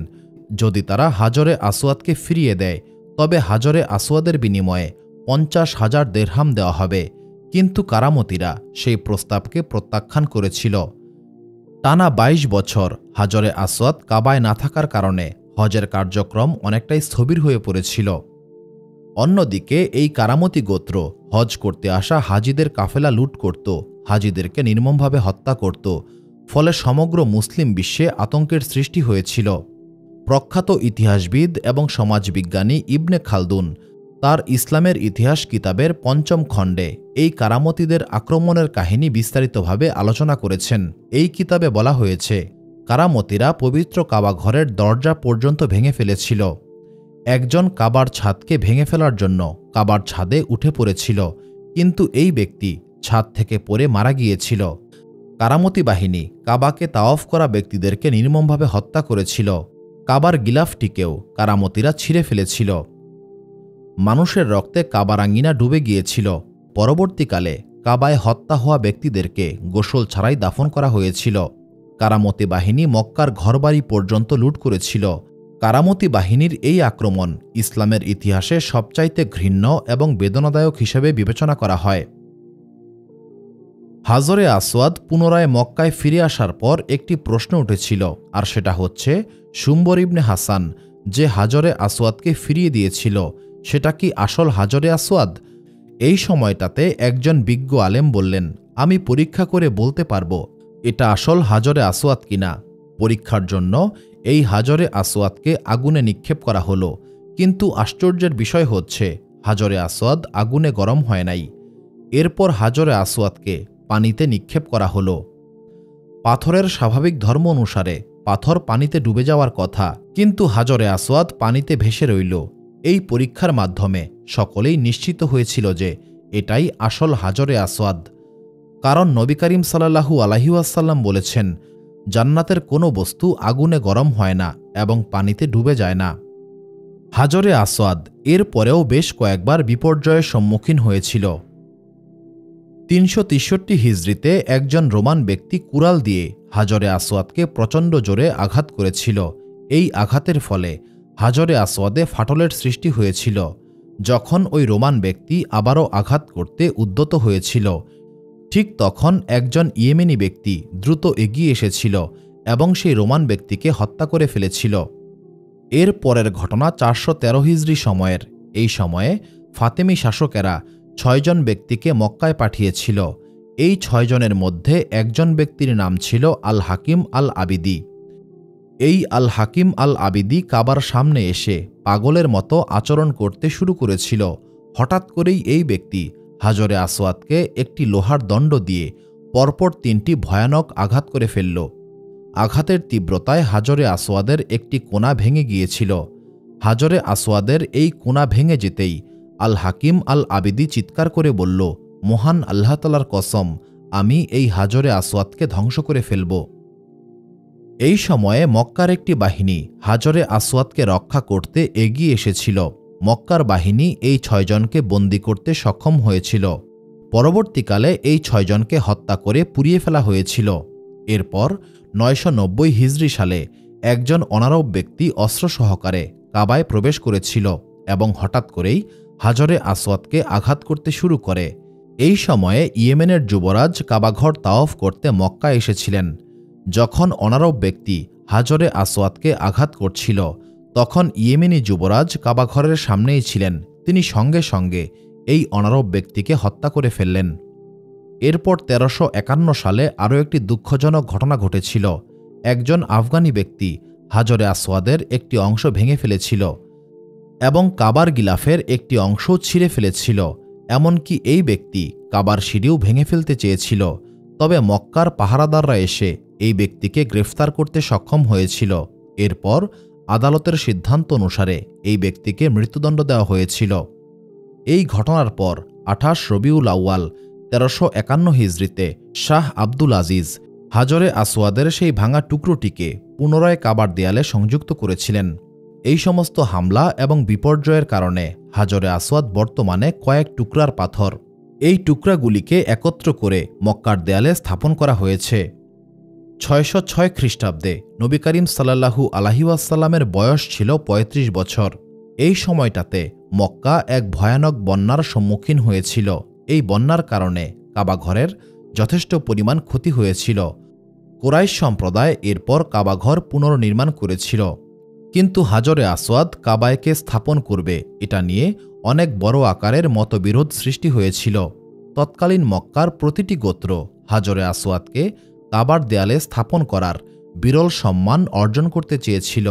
যদি তারা হাজরে আসওয়াদকে ফিরিয়ে দেয় তবে হাজরে আসওয়াদের বিনিময়ে 50,000 দিরহাম দেওয়া হবে। কিন্তু কারামতিরা সেই প্রস্তাবকে প্রত্যাখ্যান করেছিল। টানা 22 বছর হাজরে আসওয়াদ কাবায় না থাকার কারণে হজের কার্যক্রম অনেকটাই স্থবির হয়ে পড়েছিল। অন্যদিকে এই কারামতি গোত্র হজ করতে আসা হাজিদের কাফেলা লুট করত, হাজিদেরকে নির্মমভাবে হত্যা করত, ফলে সমগ্র মুসলিম বিশ্বে আতঙ্কের সৃষ্টি হয়েছিল। প্রখ্যাত ইতিহাসবিদ এবং সমাজবিজ্ঞানী ইবনে খালদুন তার ইসলামের ইতিহাস কিতাবের ৫ম খণ্ডে এই কারামতিদের আক্রমণের কাহিনী বিস্তারিতভাবে আলোচনা করেছেন। এই কিতাবে বলা হয়েছে, কারামতিরা পবিত্র কাবা ঘরের দরজা পর্যন্ত ভেঙে ফেলেছিল। একজন কাবার ছাদকে ভেঙে ফেলার জন্য কাবার ছাদে উঠে পড়েছিল, কিন্তু এই ব্যক্তি ছাদ থেকে পড়ে মারা গিয়েছিল। কারামতি বাহিনী কাবাকে তাওয়াফ করা ব্যক্তিদেরকে নির্মমভাবে হত্যা করেছিল। কাবার গিলাফটিকেও কারামতিরা ছিঁড়ে ফেলেছিল। মানুষের রক্তে কাবার আঙ্গিনা ডুবে গিয়েছিল। পরবর্তীকালে কাবায় হত্যা হওয়া ব্যক্তিদেরকে গোসল ছাড়াই দাফন করা হয়েছিল। কারামতি বাহিনী মক্কার ঘরবাড়ি পর্যন্ত লুট করেছিল। কারামতি বাহিনীর এই আক্রমণ ইসলামের ইতিহাসে সবচাইতে ঘৃণ্য এবং বেদনাদায়ক হিসেবে বিবেচনা করা হয়। হাজরে আসওয়াদ পুনরায় মক্কায় ফিরে আসার পর একটি প্রশ্ন উঠেছিল, আর সেটা হচ্ছে, সুম্বর ইবনে হাসান যে হাজরে আসওয়াদকে ফিরিয়ে দিয়েছিল সেটা কি আসল হাজরে আসওয়াদ? এই সময়টাতে একজন বিজ্ঞ আলেম বললেন, আমি পরীক্ষা করে বলতে পারবো এটা আসল হাজরে আসওয়াদ কিনা। পরীক্ষার জন্য এই হাজরে আসওয়াদকে আগুনে নিক্ষেপ করা হলো, কিন্তু আশ্চর্যের বিষয় হচ্ছে হাজরে আসওয়াদ আগুনে গরম হয় নাই। এরপর হাজরে আসওয়াদকে পানিতে নিক্ষেপ করা হলো। পাথরের স্বাভাবিক ধর্ম অনুসারে পাথর পানিতে ডুবে যাওয়ার কথা, কিন্তু হাজরে আসওয়াদ পানিতে ভেসে রইল। এই পরীক্ষার মাধ্যমে সকলেই নিশ্চিত হয়েছিল যে এটাই আসল হাজরে আসওয়াদ। কারণ নবী করিম সাল্লাল্লাহু আলাইহি ওয়াসাল্লাম বলেছেন, জান্নাতের কোনো বস্তু আগুনে গরম হয় না এবং পানিতে ডুবে যায় না। হাজরে আসওয়াদ এর পরেও বেশ কয়েকবার বিপর্যয়ের সম্মুখীন হয়েছিল। ৩৬৩ হিজরিতে একজন রোমান ব্যক্তি কুড়াল দিয়ে হাজরে আসওয়াদকে প্রচণ্ড জোরে আঘাত করেছিল। এই আঘাতের ফলে হাজরে আসওয়াদে ফাটলের সৃষ্টি হয়েছিল। যখন ওই রোমান ব্যক্তি আবারও আঘাত করতে উদ্যত হয়েছিল, ঠিক তখন একজন ইয়েমেনি ব্যক্তি দ্রুত এগিয়ে এসেছিল এবং সেই রোমান ব্যক্তিকে হত্যা করে ফেলেছিল। এর পরের ঘটনা ৪১৩ হিজরি সময়ের। এই সময়ে ফাতেমি শাসকেরা ৬ জন ব্যক্তিকে মক্কায় পাঠিয়েছিল। এই ৬ জনের মধ্যে একজন ব্যক্তির নাম ছিল আল হাকিম আল আবিদি। এই আল হাকিম আল আবিদি কাবার সামনে এসে পাগলের মতো আচরণ করতে শুরু করেছিল। হঠাৎ করেই এই ব্যক্তি হাজরে আসওয়াদকে একটি লোহার দণ্ড দিয়ে পরপর ৩টি ভয়ানক আঘাত করে ফেলল। আঘাতের তীব্রতায় হাজরে আসওয়াদের একটি কোণা ভেঙে গিয়েছিল। হাজরে আসওয়াদের এই কোণা ভেঙে যেতেই আল হাকিম আল আবিদি চিৎকার করে বলল, মহান আল্লাহ তাআলার কসম, আমি এই হাজরে আসওয়াদকে ধ্বংস করে ফেলব। এই সময়ে মক্কার একটি বাহিনী হাজরে আসওয়াদকে রক্ষা করতে এগিয়ে এসেছিল। মক্কার বাহিনী এই ৬ জনকে বন্দী করতে সক্ষম হয়েছিল। পরবর্তীকালে এই ৬ জনকে হত্যা করে পুড়িয়ে ফেলা হয়েছিল। এরপর ৯৯০ হিজরি সালে একজন অনারব ব্যক্তি অস্ত্র সহকারে কাবায় প্রবেশ করেছিল এবং হঠাৎ করেই হাজরে আসওয়াদকে আঘাত করতে শুরু করে। এই সময়ে ইয়েমেনের যুবরাজ কাবাঘর তাওয়াফ করতে মক্কা এসেছিলেন। যখন অনারব ব্যক্তি হাজরে আসওয়াদকে আঘাত করছিল, তখন ইয়েমেনি যুবরাজ কাবাঘরের সামনেই ছিলেন। তিনি সঙ্গে সঙ্গে এই অনারব ব্যক্তিকে হত্যা করে ফেললেন। এরপর ১৩৫১ সালে আরও একটি দুঃখজনক ঘটনা ঘটেছিল। একজন আফগানি ব্যক্তি হাজরে আসওয়াদের একটি অংশ ভেঙে ফেলেছিল এবং কাবার গিলাফের একটি অংশ ছিঁড়ে ফেলেছিল। এমনকি এই ব্যক্তি কাবার সিঁড়িও ভেঙে ফেলতে চেয়েছিল, তবে মক্কার পাহারাদাররা এসে এই ব্যক্তিকে গ্রেফতার করতে সক্ষম হয়েছিল। এরপর আদালতের সিদ্ধান্ত অনুসারে এই ব্যক্তিকে মৃত্যুদণ্ড দেওয়া হয়েছিল। এই ঘটনার পর 28 রবিউল আউয়াল 1351 হিজরিতে শাহ আব্দুল আজিজ হাজরে আসওয়াদের সেই ভাঙা টুকরোটিকে পুনরায় কাবার দেয়ালে সংযুক্ত করেছিলেন। এই সমস্ত হামলা এবং বিপর্যয়ের কারণে হাজরে আসওয়াদ বর্তমানে কয়েক টুকরার পাথর। এই টুকরাগুলিকে একত্র করে মক্কার দেয়ালে স্থাপন করা হয়েছে। 606 খ্রিস্টাব্দে নবী করিম সাল্লাল্লাহু আলাইহি ওয়াসাল্লামের বয়স ছিল 35 বছর। এই সময়টাতে মক্কা এক ভয়ানক বন্যার সম্মুখীন হয়েছিল। এই বন্যার কারণে কাবাঘরের যথেষ্ট পরিমাণ ক্ষতি হয়েছিল। কুরাইশ সম্প্রদায় এরপর কাবাঘর পুনর্নির্মাণ করেছিল, কিন্তু হাজরে আসওয়াদ কাবায়কে স্থাপন করবে এটা নিয়ে অনেক বড় আকারের মতবিরোধ সৃষ্টি হয়েছিল। তৎকালীন মক্কার প্রতিটি গোত্র হাজরে আসওয়াদকে কাবার দেয়ালে স্থাপন করার বিরল সম্মান অর্জন করতে চেয়েছিল।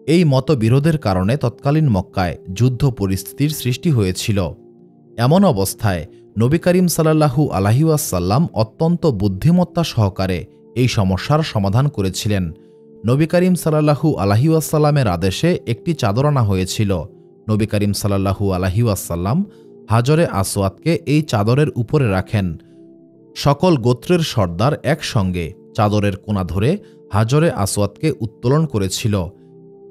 এই মতবিরোধের কারণে তৎকালীন মক্কায় যুদ্ধ পরিস্থিতির সৃষ্টি হয়েছিল। এমন অবস্থায় নবী করিম সাল্লাল্লাহু আলাইহি ওয়াসাল্লাম অত্যন্ত বুদ্ধিমত্তা সহকারে এই সমস্যার সমাধান করেছিলেন। নবী করিম সাল্লাল্লাহু আলাইহি ওয়াসাল্লামের আদেশে একটি চাদর আনা হয়েছিল। নবী করিম সাল্লাল্লাহু আলাইহি ওয়াসাল্লাম হাজরে আসওয়াদকে এই চাদরের উপরে রাখেন। সকল গোত্রের সর্দার একসঙ্গে চাদরের কোনা ধরে হাজরে আসওয়াদকে উত্তোলন করেছিল।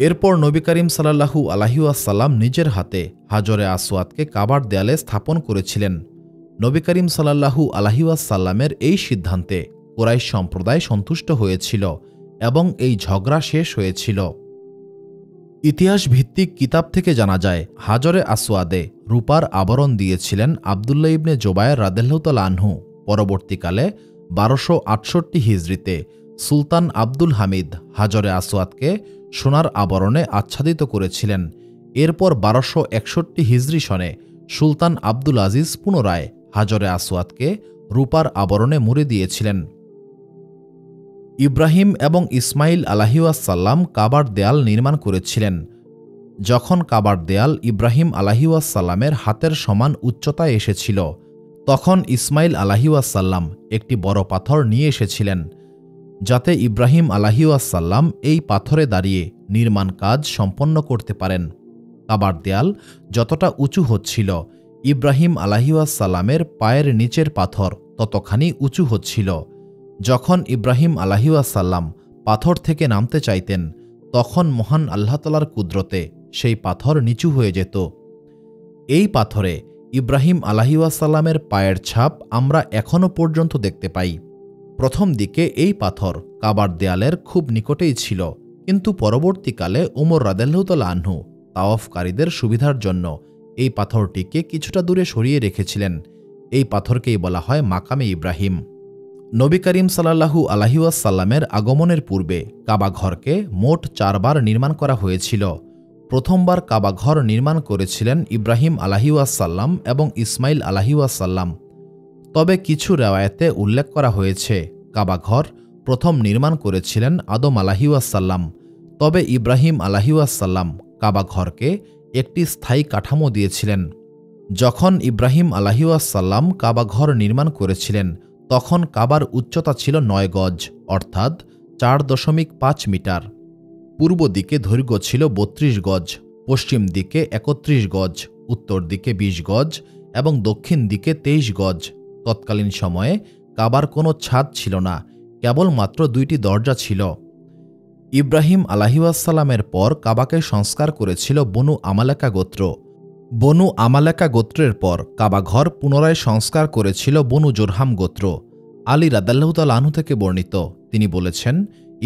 এরপর নবী করিম সাল্লাল্লাহু আলাইহি ওয়াসাল্লাম নিজের হাতে হাজরে আসওয়াদকে কাবার দেয়ালে স্থাপন করেছিলেন। নবী করিম সাল্লাল্লাহু আলাইহি ওয়াসাল্লামের এই সিদ্ধান্তে কুরাইশ সম্প্রদায় সন্তুষ্ট হয়েছিল এবং এই ঝগড়া শেষ হয়েছিল। ইতিহাস ভিত্তিক কিতাব থেকে জানা যায়, হাজরে আসওয়াদে রূপার আবরণ দিয়েছিলেন আবদুল্লাহ ইবনে জুবায়ের রাদিয়াল্লাহু তাআলা আনহু। পরবর্তীকালে 1268 হিজরিতে সুলতান আব্দুল হামিদ হাজরে আসওয়াদকে সোনার আবরণে আচ্ছাদিত করেছিলেন। এরপর 1261 হিজরি সনে সুলতান আব্দুল আজিজ পুনরায় হাজরে আসওয়াদকে রূপার আবরণে মুড়ে দিয়েছিলেন। ইব্রাহিম এবং ইসমাইল আলাইহিওয়াসাল্লাম কাবার দেয়াল নির্মাণ করেছিলেন। যখন কাবার দেয়াল ইব্রাহিম আলাইহিওয়াসাল্লামের হাতের সমান উচ্চতায় এসেছিল, তখন ইসমাইল আলাইহিওয়াসাল্লাম একটি বড় পাথর নিয়ে এসেছিলেন, যাতে ইব্রাহিম আলাইহিওয়াসাল্লাম এই পাথরে দাঁড়িয়ে নির্মাণ কাজ সম্পন্ন করতে পারেন। কাবার দেয়াল যতটা উঁচু হচ্ছিল, ইব্রাহিম আলাইহিওয়াসাল্লামের পায়ের নিচের পাথর ততখানি উঁচু হচ্ছিল। যখন ইব্রাহিম আলাইহিওয়াসাল্লাম পাথর থেকে নামতে চাইতেন, তখন মহান আল্লাহ তাআলার কুদরতে সেই পাথর নিচু হয়ে যেত। এই পাথরে ইব্রাহিম আলাইহিওয়াসাল্লামের পায়ের ছাপ আমরা এখনও পর্যন্ত দেখতে পাই। প্রথম দিকে এই পাথর কাবার দেয়ালের খুব নিকটেই ছিল, কিন্তু পরবর্তীকালে উমর রাদিয়াল্লাহু তাআলা আনহু তাওয়াফকারীদের সুবিধার জন্য এই পাথরটিকে কিছুটা দূরে সরিয়ে রেখেছিলেন। এই পাথরকেই বলা হয় মাকামে ইব্রাহিম। নবী করিম সাল্লাল্লাহু আলাইহি ওয়াসাল্লামের আগমনের পূর্বে কাবাঘরকে মোট 4 বার নির্মাণ করা হয়েছিল। প্রথমবার কাবাঘর নির্মাণ করেছিলেন ইব্রাহিম আলাইহিওয়াসাল্লাম এবং ইসমাইল আলাইহিওয়াসাল্লাম। তবে কিছু রেওয়ায়েতে উল্লেখ করা হয়েছে কাবাঘর প্রথম নির্মাণ করেছিলেন আদম আলাইহিওয়াসাল্লাম। তবে ইব্রাহিম আলাইহিওয়াসাল্লাম কাবাঘরকে একটি স্থায়ী কাঠামো দিয়েছিলেন। যখন ইব্রাহিম আলাইহিওয়াসাল্লাম কাবাঘর নির্মাণ করেছিলেন, তখন কাবার উচ্চতা ছিল 9 গজ, অর্থাৎ 4.5 মিটার। পূর্ব দিকে দৈর্ঘ্য ছিল 32 গজ, পশ্চিম দিকে 31 গজ, উত্তর দিকে 20 গজ এবং দক্ষিণ দিকে 23 গজ। তৎকালীন সময়ে কাবার কোনো ছাদ ছিল না, কেবলমাত্র 2টি দরজা ছিল। ইব্রাহিম আলাইহিওয়াসাল্লামের পর কাবাকে সংস্কার করেছিল বনু আমালেকা গোত্র। বনু আমালেকা গোত্রের পর কাবাঘর পুনরায় সংস্কার করেছিল বনু জোরহাম গোত্র। আলী রাদিয়াল্লাহু তাআলা আনহু থেকে বর্ণিত, তিনি বলেছেন,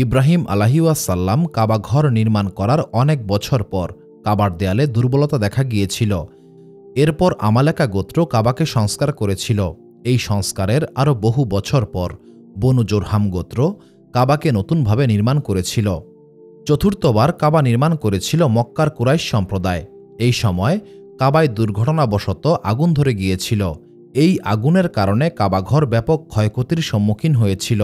ইব্রাহিম আলাইহিওয়াসাল্লাম কাবাঘর নির্মাণ করার অনেক বছর পর কাবার দেয়ালে দুর্বলতা দেখা গিয়েছিল। এরপর আমালেকা গোত্র কাবাকে সংস্কার করেছিল। এই সংস্কারের আরও বহু বছর পর বনু জোরহাম গোত্র কাবাকে নতুনভাবে নির্মাণ করেছিল। চতুর্থবার কাবা নির্মাণ করেছিল মক্কার কুরাইশ সম্প্রদায়। এই সময় কাবায় দুর্ঘটনাবশত আগুন ধরে গিয়েছিল। এই আগুনের কারণে কাবাঘর ব্যাপক ক্ষয়ক্ষতির সম্মুখীন হয়েছিল।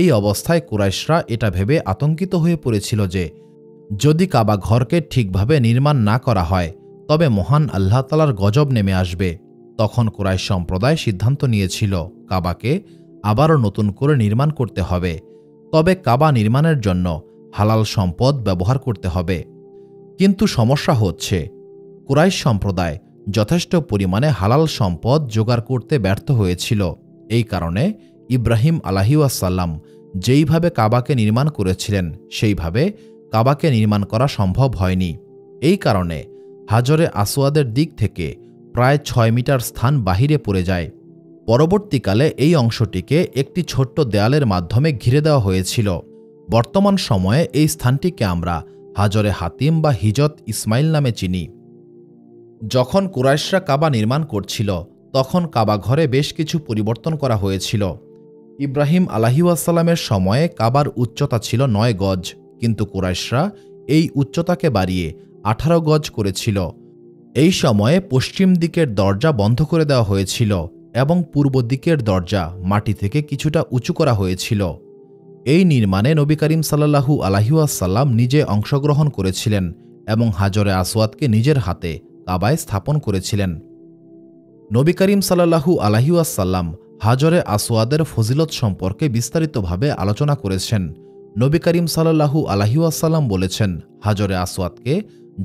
এই অবস্থায় কুরাইশরা এটা ভেবে আতঙ্কিত হয়ে পড়েছিল যে যদি কাবাঘরকে ঠিকভাবে নির্মাণ না করা হয়, তবে মহান আল্লাহ তাআলার গজব নেমে আসবে। তখন কুরাইশ সম্প্রদায় সিদ্ধান্ত নিয়েছিল কাবাকে আবারও নতুন করে নির্মাণ করতে হবে। তবে কাবা নির্মাণের জন্য হালাল সম্পদ ব্যবহার করতে হবে। কিন্তু সমস্যা হচ্ছে, কুরাইশ সম্প্রদায় যথেষ্ট পরিমাণে হালাল সম্পদ জোগাড় করতে ব্যর্থ হয়েছিল। এই কারণে ইব্রাহিম আলাইহিসসালাম যেইভাবে কাবাকে নির্মাণ করেছিলেন সেইভাবে কাবাকে নির্মাণ করা সম্ভব হয়নি। এই কারণে হাজরে আসওয়াদের দিক থেকে প্রায় ৬ মিটার স্থান বাহিরে পড়ে যায়। পরবর্তীকালে এই অংশটিকে একটি ছোট্ট দেয়ালের মাধ্যমে ঘিরে দেওয়া হয়েছিল। বর্তমান সময়ে এই স্থানটিকে আমরা হাজরে হাতিম বা হিজত ইসমাইল নামে চিনি। যখন কুরাইশরা কাবা নির্মাণ করছিল তখন কাবা ঘরে বেশ কিছু পরিবর্তন করা হয়েছিল। ইব্রাহিম আলাইহিসসালামের সময়ে কাবার উচ্চতা ছিল ৯ গজ, কিন্তু কুরাইশরা এই উচ্চতাকে বাড়িয়ে ১৮ গজ করেছিল। এই সময়ে পশ্চিম দিকের দরজা বন্ধ করে দেওয়া হয়েছিল এবং পূর্ব দিকের দরজা মাটি থেকে কিছুটা উঁচু করা হয়েছিল। এই নির্মাণে নবী করিম সাল্লাল্লাহু আলাইহিসসালাম নিজে অংশগ্রহণ করেছিলেন এবং হাজরে আসওয়াদকে নিজের হাতে কাবায় স্থাপন করেছিলেন। নবী করিম সাল্লাল্লাহু আলাইহিসসালাম হাজরে আসওয়াদের ফজিলত সম্পর্কে বিস্তারিতভাবে আলোচনা করেছেন। নবী করিম সাল্লাল্লাহু আলাইহিসসালাম বলেছেন, হাজরে আসওয়াদকে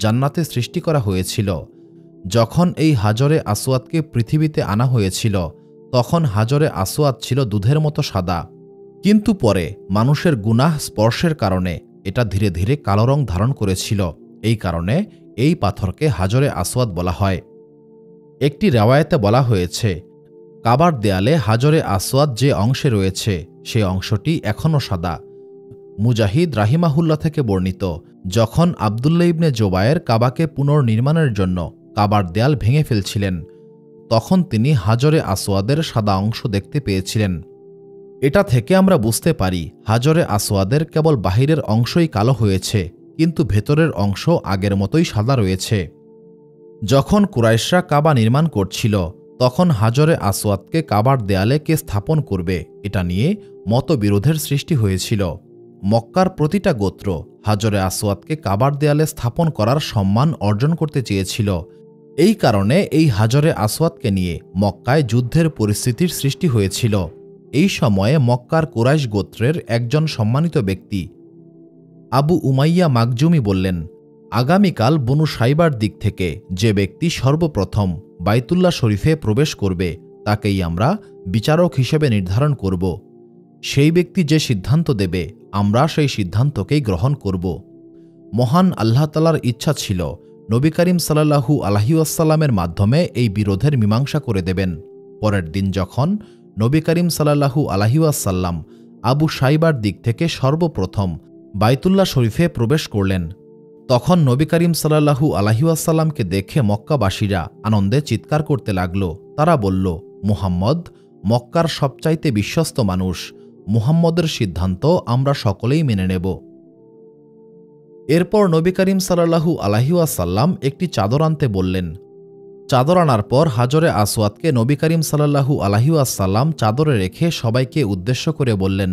জান্নাতে সৃষ্টি করা হয়েছিল। যখন এই হাজরে আসওয়াদকে পৃথিবীতে আনা হয়েছিল তখন হাজরে আসওয়াদ ছিল দুধের মতো সাদা, কিন্তু পরে মানুষের গুনাহ স্পর্শের কারণে এটা ধীরে ধীরে কালো রং ধারণ করেছিল। এই কারণে এই পাথরকে হাজরে আসওয়াদ বলা হয়। একটি রেওয়ায়েতে বলা হয়েছে, কাবার দেয়ালে হাজরে আসওয়াদ যে অংশে রয়েছে সে অংশটি এখনও সাদা। মুজাহিদ রাহিমাহুল্লাহ থেকে বর্ণিত, যখন আবদুল্লাহ ইবনে জোবায়ের কাবাকে পুনর্নির্মাণের জন্য কাবার দেয়াল ভেঙে ফেলছিলেন তখন তিনি হাজরে আসওয়াদের সাদা অংশ দেখতে পেয়েছিলেন। এটা থেকে আমরা বুঝতে পারি হাজরে আসওয়াদের কেবল বাহিরের অংশই কালো হয়েছে, কিন্তু ভেতরের অংশ আগের মতোই সাদা রয়েছে। যখন কুরাইশরা কাবা নির্মাণ করছিল তখন হাজরে আসওয়াদকে কাবার দেয়ালে কে স্থাপন করবে এটা নিয়ে মতবিরোধের সৃষ্টি হয়েছিল। মক্কার প্রতিটা গোত্র হাজরে আসওয়াদকে কাবার দেয়ালে স্থাপন করার সম্মান অর্জন করতে চেয়েছিল। এই কারণে এই হাজরে আসওয়াদকে নিয়ে মক্কায় যুদ্ধের পরিস্থিতির সৃষ্টি হয়েছিল। এই সময়ে মক্কার কুরাইশ গোত্রের একজন সম্মানিত ব্যক্তি আবু উমাইয়া মাকজুমি বললেন, আগামীকাল বনু সাইবার দিক থেকে যে ব্যক্তি সর্বপ্রথম বাইতুল্লাহ শরীফে প্রবেশ করবে তাকেই আমরা বিচারক হিসেবে নির্ধারণ করব। সেই ব্যক্তি যে সিদ্ধান্ত দেবে আমরা সেই সিদ্ধান্তকেই গ্রহণ করব। মহান আল্লাহ তাআলার ইচ্ছা ছিল নবী করিম সাল্লাল্লাহু আলাইহিসসালামের মাধ্যমে এই বিরোধের মীমাংসা করে দেবেন। পরের দিন যখন নবী করিম সাল্লাল্লাহু আলাইহিসসালাম আবু সাইবার দিক থেকে সর্বপ্রথম বাইতুল্লাহ শরীফে প্রবেশ করলেন তখন নবী করিম সাল্লাল্লাহু আলাইহিসসালামকে দেখে মক্কাবাসীরা আনন্দে চিৎকার করতে লাগল। তারা বলল, মুহাম্মদ মক্কার সবচাইতে বিশ্বস্ত মানুষ, মুহাম্মদের সিদ্ধান্ত আমরা সকলেই মেনে নেব। এরপর নবী করিম সাল্লাল্লাহু আলাইহিসসালাম একটি চাদর আনতে বললেন। চাদর আনার পর হাজরে আসওয়াদকে নবী করিম সাল্লাল্লাহু আলাইহিসসালাম চাদরে রেখে সবাইকে উদ্দেশ্য করে বললেন,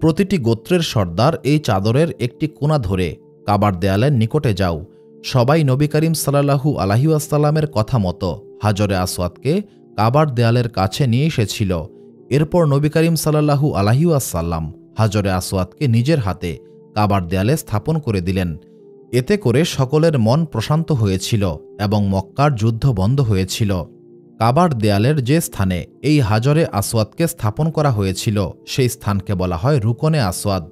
প্রতিটি গোত্রের সর্দার এই চাদরের একটি কোণা ধরে কাবার দেয়ালের নিকটে যাও। সবাই নবী করিম সাল্লাল্লাহু আলাইহিসসালামের কথা মতো হাজরে আসওয়াদকে কাবার দেয়ালের কাছে নিয়ে এসেছিল। এরপর নবী করিম সাল্লাল্লাহু আলাইহিসসালাম হাজরে আসওয়াদকে নিজের হাতে কাবার দেয়ালে স্থাপন করে দিলেন। এতে করে সকলের মন প্রশান্ত হয়েছিল এবং মক্কার যুদ্ধ বন্ধ হয়েছিল। কাবার দেয়ালের যে স্থানে এই হাজরে আসওয়াদকে স্থাপন করা হয়েছিল সেই স্থানকে বলা হয় রুকনে আসওয়াদ।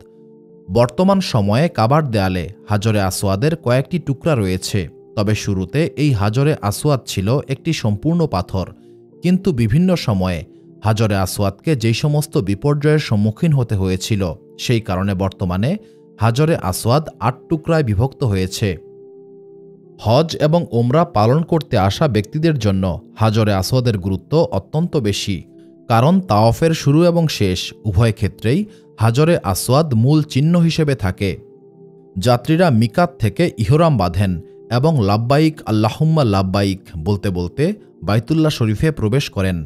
বর্তমান সময়ে কাবার দেয়ালে হাজরে আসওয়াদের কয়েকটি টুকরা রয়েছে, তবে শুরুতে এই হাজরে আসওয়াদ ছিল একটি সম্পূর্ণ পাথর। কিন্তু বিভিন্ন সময়ে হাজরে আসওয়াদকে যেই সমস্ত বিপর্যয়ের সম্মুখীন হতে হয়েছিল সেই কারণে বর্তমানে হাজরে আসওয়াদ ৮ টুকরায় বিভক্ত হয়েছে। হজ এবং ওমরা পালন করতে আসা ব্যক্তিদের জন্য হাজরে আসওয়াদের গুরুত্ব অত্যন্ত বেশি, কারণ তাওয়াফের শুরু এবং শেষ উভয় ক্ষেত্রেই হাজরে আসওয়াদ মূল চিহ্ন হিসেবে থাকে। যাত্রীরা মিকাত থেকে ইহরাম বাঁধেন এবং লাব্বাইক আল্লাহুম্মা লাব্বাইক বলতে বলতে বাইতুল্লাহ শরীফে প্রবেশ করেন।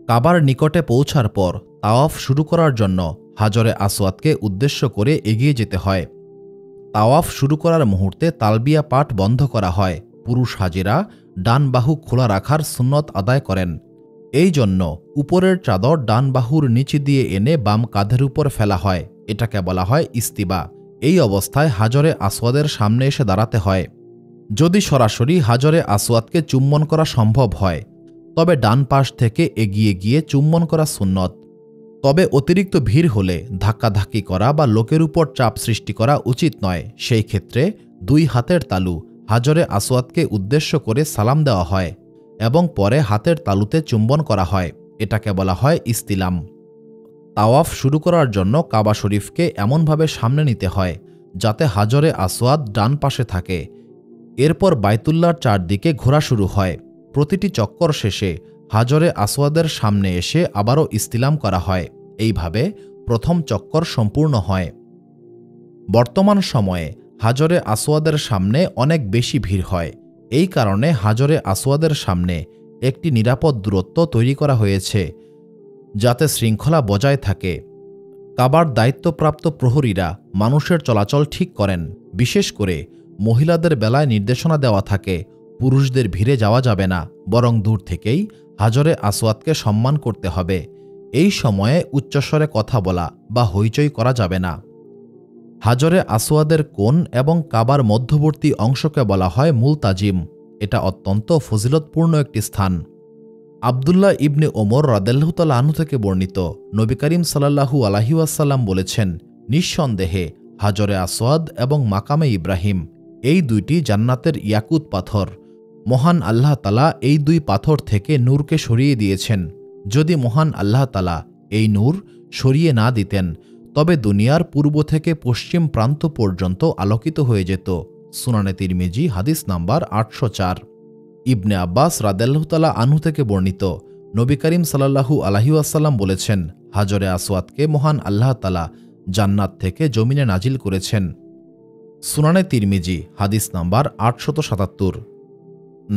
কাবার নিকটে পৌঁছার পর তাওয়াফ শুরু করার জন্য হাজরে আসওয়াদকে উদ্দেশ্য করে এগিয়ে যেতে হয়। তাওয়াফ শুরু করার মুহূর্তে তালবিয়া পাঠ বন্ধ করা হয়। পুরুষ হাজিরা ডান বাহু খোলা রাখার সুন্নত আদায় করেন। এই জন্য উপরের চাদর ডান বাহুর নিচে দিয়ে এনে বাম কাঁধের উপর ফেলা হয়। এটাকে বলা হয় ইস্তিবা। এই অবস্থায় হাজরে আসওয়াদের সামনে এসে দাঁড়াতে হয়। যদি সরাসরি হাজরে আসওয়াদকে চুম্বন করা সম্ভব হয় তবে ডান পাশ থেকে এগিয়ে গিয়ে চুম্বন করা সুন্নত। তবে অতিরিক্ত ভিড় হলে ধাক্কাধাক্কি করা বা লোকের উপর চাপ সৃষ্টি করা উচিত নয়। সেই ক্ষেত্রে 2 হাতের তালু হাজরে আসওয়াদকে উদ্দেশ্য করে সালাম দেওয়া হয় এবং পরে হাতের তালুতে চুম্বন করা হয়। এটাকে বলা হয় ইস্তিলাম। তাওয়াফ শুরু করার জন্য কাবা শরীফকে এমনভাবে সামনে নিতে হয় যাতে হাজরে আসওয়াদ ডান পাশে থাকে। এরপর বাইতুল্লাহর চারদিকে ঘোরা শুরু হয়। প্রতিটি চক্কর শেষে হাজরে আসওয়াদের সামনে এসে আবারও ইস্তিলাম করা হয়। এইভাবে প্রথম চক্কর সম্পূর্ণ হয়। বর্তমান সময়ে হাজরে আসওয়াদের সামনে অনেক বেশি ভিড় হয়। এই কারণে হাজরে আসওয়াদের সামনে একটি নিরাপদ দূরত্ব তৈরি করা হয়েছে যাতে শৃঙ্খলা বজায় থাকে। কাবার দায়িত্বপ্রাপ্ত প্রহরীরা মানুষের চলাচল ঠিক করেন। বিশেষ করে মহিলাদের বেলায় নির্দেশনা দেওয়া থাকে পুরুষদের ভিড়ে যাওয়া যাবে না, বরং দূর থেকেই হাজরে আসওয়াদকে সম্মান করতে হবে। এই সময়ে উচ্চস্বরে কথা বলা বা হইচই করা যাবে না। হাজরে আসওয়াদের কোণ এবং কাবার মধ্যবর্তী অংশকে বলা হয় মুলতাজিম। এটা অত্যন্ত ফজিলতপূর্ণ একটি স্থান। আবদুল্লাহ ইবনে ওমর রাদিয়াল্লাহু তাআলা আনহু থেকে বর্ণিত, নবী করিম সাল্লাল্লাহু আলাইহি ওয়াসাল্লাম বলেছেন, নিঃসন্দেহে হাজরে আসওয়াদ এবং মাকামে ইব্রাহিম এই দুইটি জান্নাতের ইয়াকুত পাথর। মহান আল্লাহ তাআলা এই 2 পাথর থেকে নূরকে সরিয়ে দিয়েছেন। যদি মহান আল্লাহ তাআলা এই নূর সরিয়ে না দিতেন তবে দুনিয়ার পূর্ব থেকে পশ্চিম প্রান্ত পর্যন্ত আলোকিত হয়ে যেত। সুনানে তিরমিজি হাদিস নাম্বার 804। ইবনে আব্বাস রাদিয়াল্লাহু তাআলা আনহু থেকে বর্ণিত, নবী করিম সাল্লাল্লাহু আলাইহি ওয়াসাল্লাম বলেছেন, হাজরে আসওয়াদকে মহান আল্লাহ তাআলা জান্নাত থেকে জমিনে নাজিল করেছেন। সুনানে তিরমিজি হাদিস নাম্বার 877।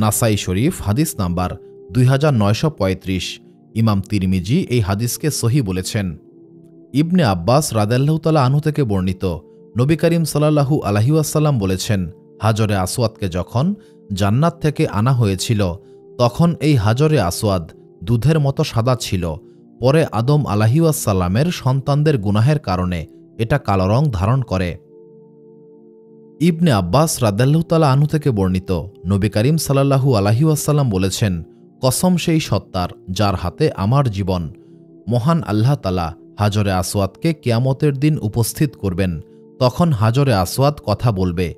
নাসাই শরীফ হাদিস নাম্বার 2935। ইমাম তিরমিজি এই হাদিসকে সহিহ বলেছেন। ইবনে আব্বাস রাদিয়াল্লাহু তাআলা আনহু থেকে বর্ণিত, নবী করিম সাল্লাল্লাহু আলাইহি ওয়াসাল্লাম বলেছেন, হাজরে আসওয়াদকে যখন জান্নাত থেকে আনা হয়েছিল তখন এই হাজরে আসওয়াদ দুধের মতো সাদা ছিল। পরে আদম আলাইহিস সালামের সন্তানদের গুনাহের কারণে এটা কালো রং ধারণ করে। ইবনে আব্বাস রাদিয়াল্লাহু তাআলা আনহু থেকে বর্ণিত, নবী করিম সাল্লাল্লাহু আলাইহি ওয়াসাল্লাম বলেছেন, কসম সেই সত্তার যার হাতে আমার জীবন, মহান আল্লাহ তাআলা হাজরে আসওয়াদকে কিয়ামতের দিন উপস্থিত করবেন। তখন হাজরে আসওয়াদ কথা বলবে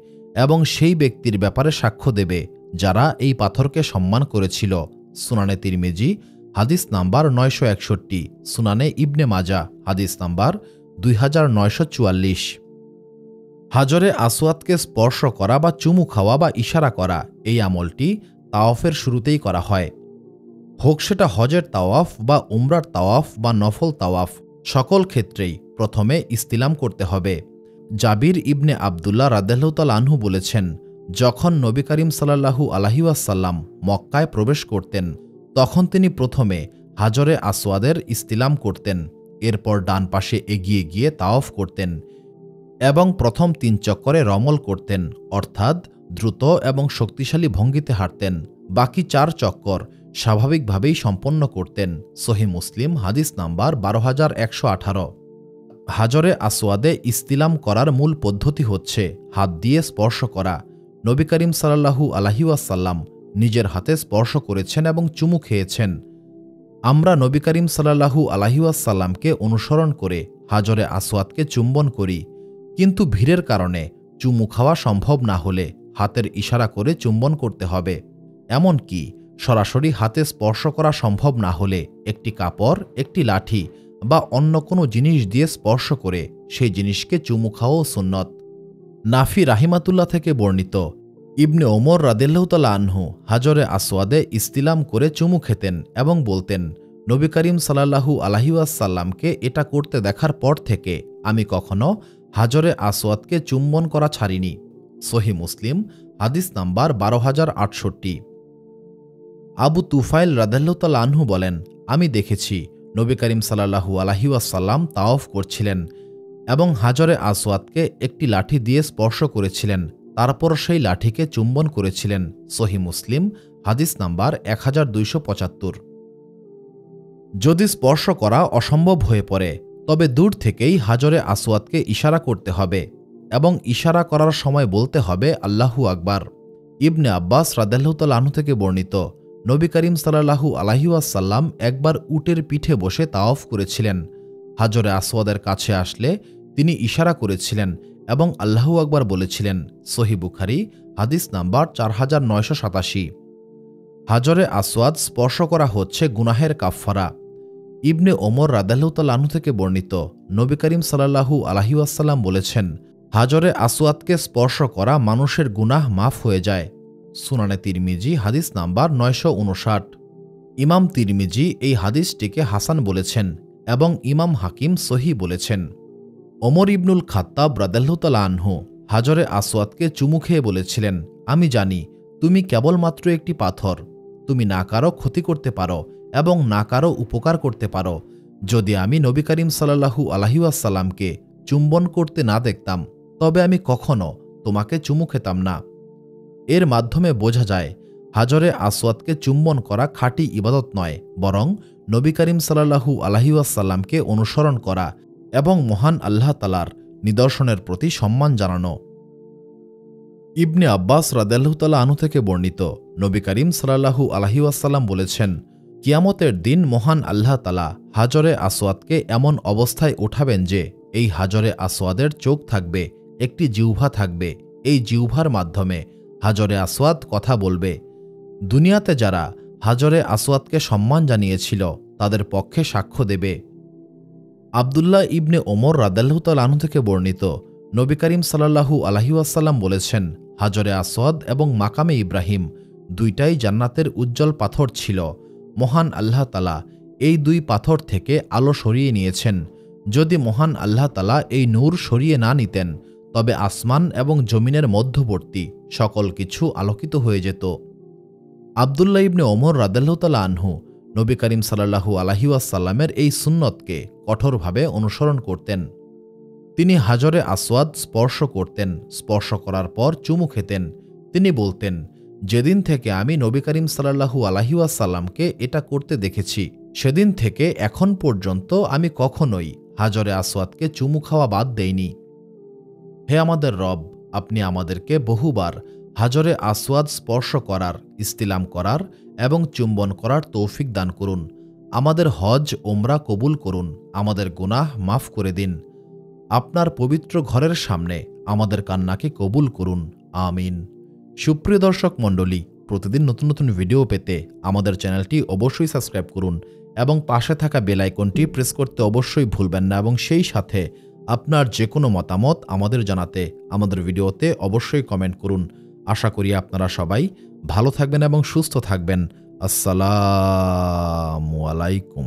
এবং সেই ব্যক্তির ব্যাপারে সাক্ষ্য দেবে যারা এই পাথরকে সম্মান করেছিল। সুনানে তিরমিজি হাদিস নাম্বার 961। সুনানে ইবনে মাজা হাদিস নাম্বার 2944। হাজরে আসওয়াদকে স্পর্শ করা বা চুমু খাওয়া বা ইশারা করা এই আমলটি তাওয়াফের শুরুতেই করা হয়। হোক সেটা হজের তাওয়াফ বা উমরার তাওয়াফ বা নফল তাওয়াফ, সকল ক্ষেত্রেই প্রথমে ইস্তিলাম করতে হবে। জাবির ইবনে আবদুল্লাহ রাদিয়াল্লাহু তাআলা আনহু বলেছেন, যখন নবী করিম সাল্লাল্লাহু আলাইহি ওয়াসাল্লাম মক্কায় প্রবেশ করতেন তখন তিনি প্রথমে হাজরে আসওয়াদের ইস্তিলাম করতেন, এরপর ডান পাশে এগিয়ে গিয়ে তাওয়াফ করতেন এবং প্রথম 3 চক্করে রমল করতেন, অর্থাৎ দ্রুত এবং শক্তিশালী ভঙ্গিতে হাঁটতেন। বাকি 4 চক্কর স্বাভাবিকভাবেই সম্পন্ন করতেন। সহিহ মুসলিম হাদিস নাম্বার 12118। হাজরে আসওয়াদে ইস্তিলাম করার মূল পদ্ধতি হচ্ছে হাত দিয়ে স্পর্শ করা। নবী করিম সাল্লাল্লাহু আলাইহি ওয়াসাল্লাম নিজের হাতে স্পর্শ করেছেন এবং চুমু খেয়েছেন। আমরা নবী করিম সাল্লাল্লাহু আলাইহি ওয়াসাল্লামকে অনুসরণ করে হাজরে আসওয়াদকে চুম্বন করি, কিন্তু ভিড়ের কারণে চুমু খাওয়া সম্ভব না হলে হাতের ইশারা করে চুম্বন করতে হবে। এমনকি সরাসরি হাতে স্পর্শ করা সম্ভব না হলে একটি কাপড়, একটি লাঠি বা অন্য কোনো জিনিস দিয়ে স্পর্শ করে সেই জিনিসকে চুমু খাওয়াও সুন্নত। নাফি রাহিমাতুল্লাহ থেকে বর্ণিত, ইবনে ওমর রাদিয়াল্লাহু তাআলা আনহু হাজরে আসওয়াদে ইস্তিলাম করে চুমু খেতেন এবং বলতেন, নবী করিম সাল্লাল্লাহু আলাইহি ওয়াসাল্লামকে এটা করতে দেখার পর থেকে আমি কখনো হাজরে আসওয়াদকে চুম্বন করা ছাড়িনি। সহিহ মুসলিম হাদিস নাম্বার 12068। আবু তুফাইল রাদিয়াল্লাহু তাআলা আনহু বলেন, আমি দেখেছি নবী করিম সাল্লাল্লাহু আলাইহি ওয়াসাল্লাম তাওয়াফ করছিলেন এবং হাজরে আসওয়াদকে একটি লাঠি দিয়ে স্পর্শ করেছিলেন, তারপর সেই লাঠিকে চুম্বন করেছিলেন। সহিহ মুসলিম হাদিস নাম্বার 1275। যদি স্পর্শ করা অসম্ভব হয়ে পড়ে তবে দূর থেকেই হাজরে আসওয়াদকে ইশারা করতে হবে। এবং ইশারা করার সময় বলতে হবে আল্লাহু আকবার। ইবনে আব্বাস রাদিয়াল্লাহু তাআলা আনহু থেকে বর্ণিত, নবী করিম সাল্লাল্লাহু আলাইহি ওয়াসাল্লাম একবার উটের পিঠে বসে তাওয়াফ করেছিলেন। হাজরে আসওয়াদের কাছে আসলে তিনি ইশারা করেছিলেন এবং আল্লাহু আকবার বলেছিলেন। সহিহ বুখারী হাদিস নাম্বার 4987। হাজরে আসওয়াদ স্পর্শ করা হচ্ছে গুনাহের কাফফারা। ইবনে ওমর রাদিয়াল্লাহু তাআলা আনহু থেকে বর্ণিত, নবী করিম সাল্লাল্লাহু আলাইহি ওয়াসাল্লাম বলেছেন, হাজরে আসওয়াদকে স্পর্শ করা মানুষের গুনাহ মাফ হয়ে যায়। সুনানে তিরমিজি হাদিস নাম্বার 959। ইমাম তিরমিজি এই হাদিসটিকে হাসান বলেছেন এবং ইমাম হাকিম সহিহ বলেছেন। ওমর ইবনুল খাত্তাব রাদিয়াল্লাহু তাআলা আনহু হাজরে আসওয়াদকে চুমু খেয়ে বলেছিলেন, আমি জানি তুমি কেবলমাত্র একটি পাথর, তুমি না কারো ক্ষতি করতে পারো এবং না কারো উপকার করতে পারো। যদি আমি নবী করিম সাল্লাল্লাহু আলাইহি ওয়াসাল্লামকে চুম্বন করতে না দেখতাম তবে আমি কখনো তোমাকে চুমু খেতাম না। এর মাধ্যমে বোঝা যায় হাজরে আসওয়াদকে চুম্বন করা খাঁটি ইবাদত নয়, বরং নবী করিম সাল্লাল্লাহু আলাইহি ওয়াসাল্লামকে অনুসরণ করা এবং মহান আল্লাহ তাআলার নিদর্শনের প্রতি সম্মান জানানো। ইবনে আব্বাস রাদিয়াল্লাহু তাআলা আনহু থেকে বর্ণিত, নবী করিম সাল্লাল্লাহু আলাইহি ওয়াসাল্লাম বলেছেন, কিয়ামতের দিন মহান আল্লাহ তাআলা হাজরে আসওয়াদকে এমন অবস্থায় উঠাবেন যে এই হাজরে আসওয়াদের চোখ থাকবে, একটি জিহ্বা থাকবে। এই জিহ্বার মাধ্যমে হাজরে আসওয়াদ কথা বলবে। দুনিয়াতে যারা হাজরে আসওয়াদকে সম্মান জানিয়েছিল তাদের পক্ষে সাক্ষ্য দেবে। আবদুল্লাহ ইবনে ওমর রাদিয়াল্লাহু তাআলা আনহু থেকে বর্ণিত, নবী করিম সাল্লাল্লাহু আলাইহি ওয়াসাল্লাম বলেছেন, হাজরে আসওয়াদ এবং মাকামে ইব্রাহিম দুইটাই জান্নাতের উজ্জ্বল পাথর ছিল। মহান আল্লাহ তাআলা এই দুই পাথর থেকে আলো সরিয়ে নিয়েছেন। যদি মহান আল্লাহ তাআলা এই নূর সরিয়ে না নিতেন তবে আসমান এবং জমিনের মধ্যবর্তী সকল কিছু আলোকিত হয়ে যেত। আবদুল্লাহ ইবনে ওমর রাদিয়াল্লাহু তাআলা আনহু নবী করিম সাল্লাল্লাহু আলাইহি ওয়াসাল্লামের এই সুন্নতকে কঠোরভাবে অনুসরণ করতেন। তিনি হাজরে আসওয়াদ স্পর্শ করতেন, স্পর্শ করার পর চুমু খেতেন। তিনি বলতেন, যেদিন থেকে আমি নবী করিম সাল্লাল্লাহু আলাইহি ওয়াসাল্লামকে এটা করতে দেখেছি সেদিন থেকে এখন পর্যন্ত আমি কখনোই হাজরে আসওয়াদকে চুমু খাওয়া বাদ দেইনি। হে আমাদের রব, আপনি আমাদেরকে বহুবার হাজরে আসওয়াদ স্পর্শ করার, ইস্তিলাম করার এবং চুম্বন করার তৌফিক দান করুন। আমাদের হজ ওমরা কবুল করুন, আমাদের গুনাহ মাফ করে দিন। আপনার পবিত্র ঘরের সামনে আমাদের কান্নাকে কবুল করুন, আমিন। সুপ্রিয় দর্শক মণ্ডলী, প্রতিদিন নতুন নতুন ভিডিও পেতে আমাদের চ্যানেলটি অবশ্যই সাবস্ক্রাইব করুন এবং পাশে থাকা বেল আইকনটি প্রেস করতে অবশ্যই ভুলবেন না এবং সেই সাথে আপনার যে কোনো মতামত আমাদের জানাতে আমাদের ভিডিওতে অবশ্যই কমেন্ট করুন। আশা করি আপনারা সবাই ভালো থাকবেন এবং সুস্থ থাকবেন। আসসালামু আলাইকুম।